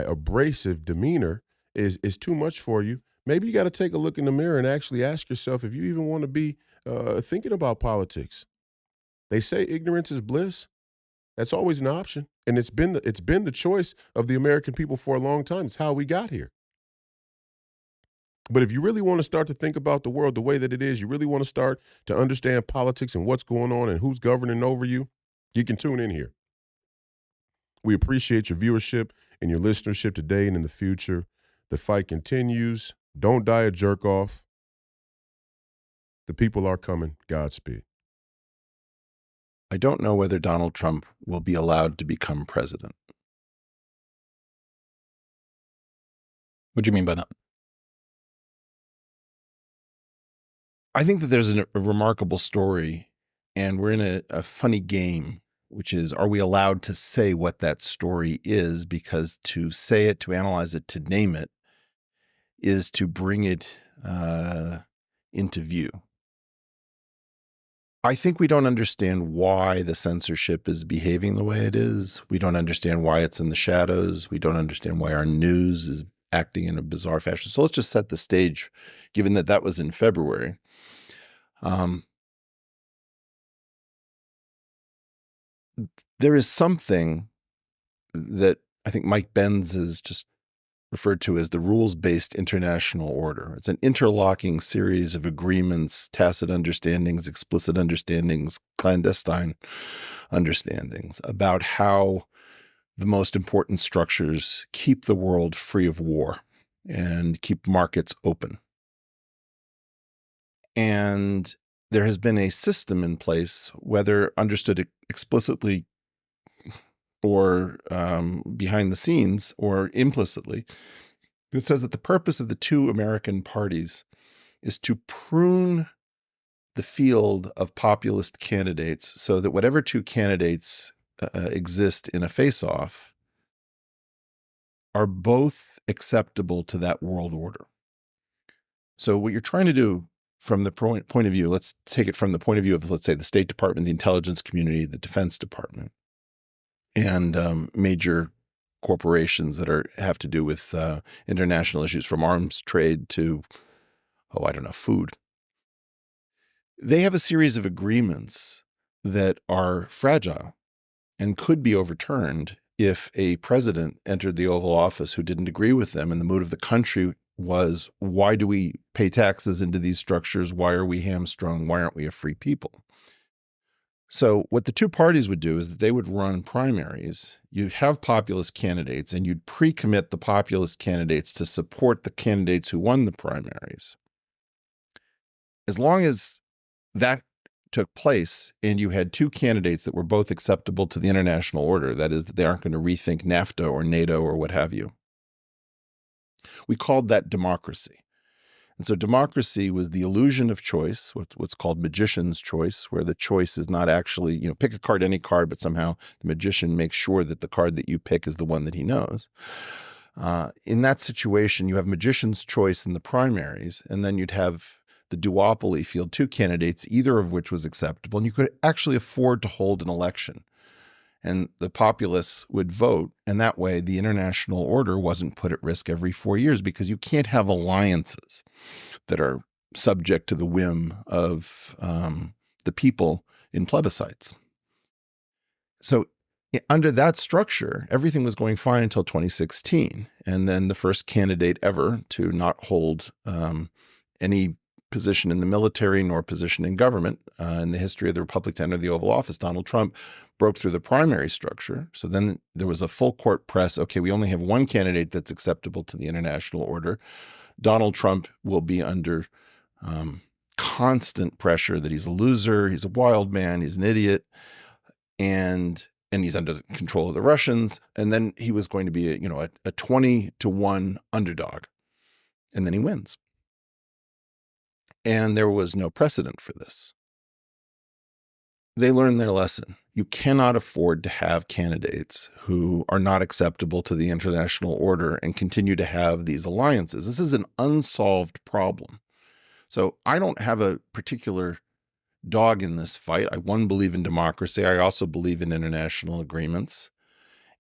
abrasive demeanor is too much for you, maybe you got to take a look in the mirror and actually ask yourself if you even want to be thinking about politics. They say ignorance is bliss. That's always an option. And it's been the choice of the American people for a long time. It's how we got here. But if you really want to start to think about the world the way that it is, you really want to start to understand politics and what's going on and who's governing over you, you can tune in here. We appreciate your viewership and your listenership today and in the future. The fight continues. Don't die a jerk off. The people are coming. Godspeed. I don't know whether Donald Trump will be allowed to become president. What do you mean by that? I think that there's a remarkable story, and we're in a funny game, which is, are we allowed to say what that story is? Because to say it, to analyze it, to name it is to bring it into view. I think we don't understand why the censorship is behaving the way it is. We don't understand why it's in the shadows. We don't understand why our news is acting in a bizarre fashion. So let's just set the stage, given that that was in February. There is something that I think Mike Benz has just referred to as the rules-based international order. It's an interlocking series of agreements, tacit understandings, explicit understandings, clandestine understandings about how the most important structures keep the world free of war and keep markets open. And there has been a system in place, whether understood explicitly or behind the scenes or implicitly, that says that the purpose of the two American parties is to prune the field of populist candidates so that whatever two candidates exist in a face-off are both acceptable to that world order. So what you're trying to do from the point of view, let's take it from the point of view of, let's say, the State Department, the intelligence community, the Defense Department, and major corporations that have to do with international issues, from arms trade to, I don't know, food. They have a series of agreements that are fragile and could be overturned if a president entered the Oval Office who didn't agree with them, and the mood of the country was, why do we pay taxes into these structures? Why are we hamstrung? Why aren't we a free people? So what the two parties would do is that they would run primaries. You'd have populist candidates, and you'd pre-commit the populist candidates to support the candidates who won the primaries. As long as that took place and you had two candidates that were both acceptable to the international order, that is, that they aren't going to rethink NAFTA or NATO or what have you, we called that democracy. And so democracy was the illusion of choice, what's called magician's choice, where the choice is not actually, pick a card, any card, but somehow the magician makes sure that the card that you pick is the one that he knows. In that situation, you have magician's choice in the primaries, and then you'd have the duopoly field two candidates, either of which was acceptable, and you could actually afford to hold an election. And the populace would vote, and that way the international order wasn't put at risk every 4 years, because you can't have alliances that are subject to the whim of the people in plebiscites. So under that structure, everything was going fine until 2016. And then the first candidate ever to not hold any position in the military nor position in government in the history of the Republic to enter the Oval Office, Donald Trump, broke through the primary structure. So then there was a full court press. Okay, we only have one candidate that's acceptable to the international order. Donald Trump will be under constant pressure that he's a loser, he's a wild man, he's an idiot, and he's under the control of the Russians. And then he was going to be a 20-1 underdog. And then he wins. And there was no precedent for this. They learned their lesson. You cannot afford to have candidates who are not acceptable to the international order and continue to have these alliances. This is an unsolved problem. So I don't have a particular dog in this fight. I, one, believe in democracy. I also believe in international agreements.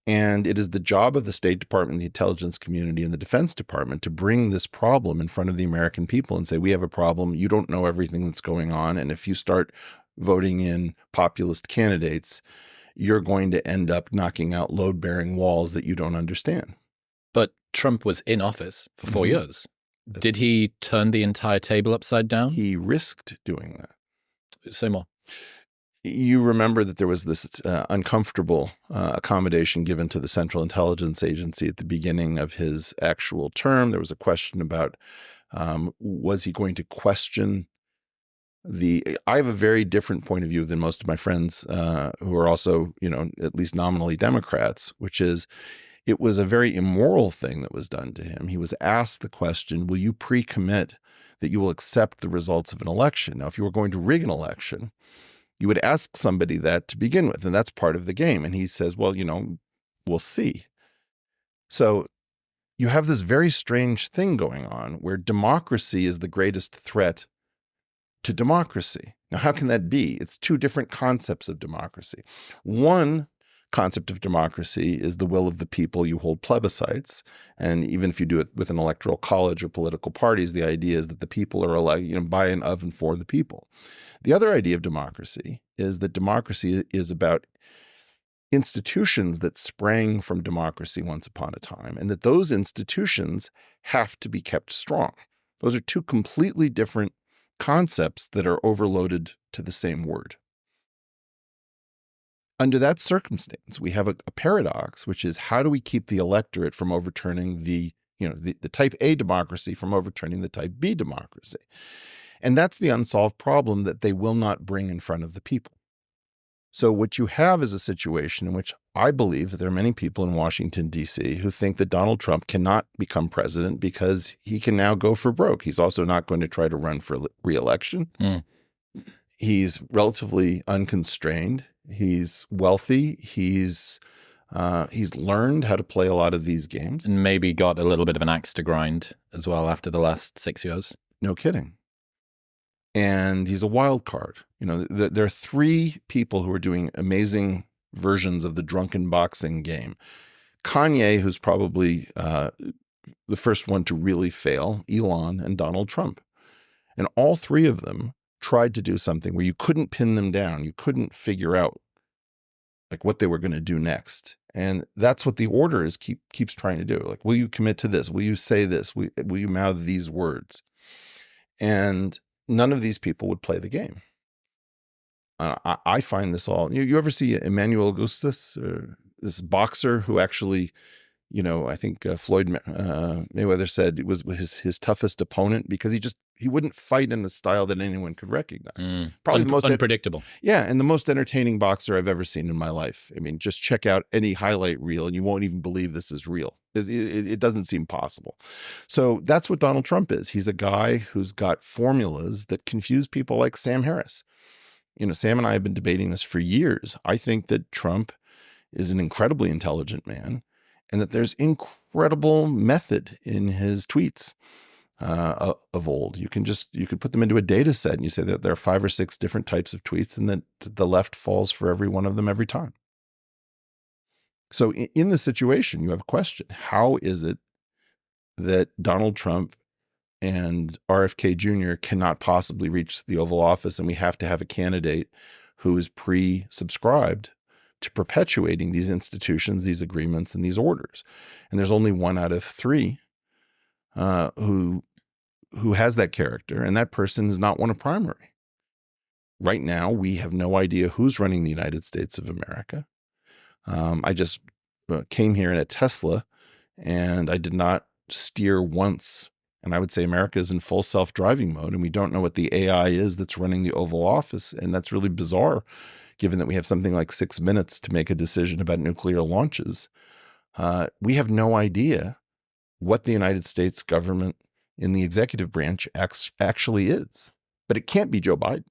And it is the job of the State Department, the intelligence community, and the Defense Department to bring this problem in front of the American people and say, we have a problem. You don't know everything that's going on. And if you start voting in populist candidates, you're going to end up knocking out load-bearing walls that you don't understand. But Trump was in office for 4 years. Did he turn the entire table upside down? He risked doing that. Say more. You remember that there was this uncomfortable accommodation given to the Central Intelligence Agency at the beginning of his actual term. There was a question about, was he going to question I have a very different point of view than most of my friends who are also, at least nominally Democrats, which is it was a very immoral thing that was done to him. He was asked the question, will you pre-commit that you will accept the results of an election? Now, if you were going to rig an election, you would ask somebody that to begin with, and that's part of the game. And he says, well, we'll see. So you have this very strange thing going on where democracy is the greatest threat to democracy. Now, how can that be? It's two different concepts of democracy. One concept of democracy is the will of the people. You hold plebiscites. And even if you do it with an electoral college or political parties, the idea is that the people are elected, by and of and for the people. The other idea of democracy is that democracy is about institutions that sprang from democracy once upon a time, and that those institutions have to be kept strong. Those are two completely different concepts that are overloaded to the same word. Under that circumstance, we have a paradox, which is how do we keep the electorate from overturning the type A democracy from overturning the type B democracy? And that's the unsolved problem that they will not bring in front of the people. So what you have is a situation in which I believe that there are many people in Washington, D.C. who think that Donald Trump cannot become president because he can now go for broke. He's also not going to try to run for re-election. He's relatively unconstrained. He's wealthy. He's learned how to play a lot of these games. And maybe got a little bit of an axe to grind as well after the last 6 years. No kidding. And he's a wild card. There are three people who are doing amazing versions of the drunken boxing game. Kanye, who's probably the first one to really fail, Elon, and Donald Trump. And all three of them tried to do something where you couldn't pin them down. You couldn't figure out what they were going to do next. And that's what the order keeps trying to do. Will you commit to this? Will you say this? Will you mouth these words? And none of these people would play the game. I find this all. You ever see Emmanuel Augustus, this boxer who actually, I think Floyd Mayweather said it was his toughest opponent because he wouldn't fight in a style that anyone could recognize. Probably the most unpredictable. And the most entertaining boxer I've ever seen in my life. I mean, just check out any highlight reel and you won't even believe this is real. It doesn't seem possible. So that's what Donald Trump is. He's a guy who's got formulas that confuse people like Sam Harris. Sam and I have been debating this for years. I think that Trump is an incredibly intelligent man and that there's incredible method in his tweets of old. You could put them into a data set and you say that there are 5 or 6 different types of tweets and that the left falls for every one of them every time. So in this situation, you have a question. How is it that Donald Trump and RFK Jr. cannot possibly reach the Oval Office and we have to have a candidate who is pre-subscribed to perpetuating these institutions, these agreements, and these orders? And there's only 1 out of 3 who has that character, and that person has not won a primary. Right now, we have no idea who's running the United States of America. I just came here in a Tesla, and I did not steer once. And I would say America is in full self-driving mode, and we don't know what the AI is that's running the Oval Office. And that's really bizarre, given that we have something like 6 minutes to make a decision about nuclear launches. We have no idea what the United States government in the executive branch actually is. But it can't be Joe Biden.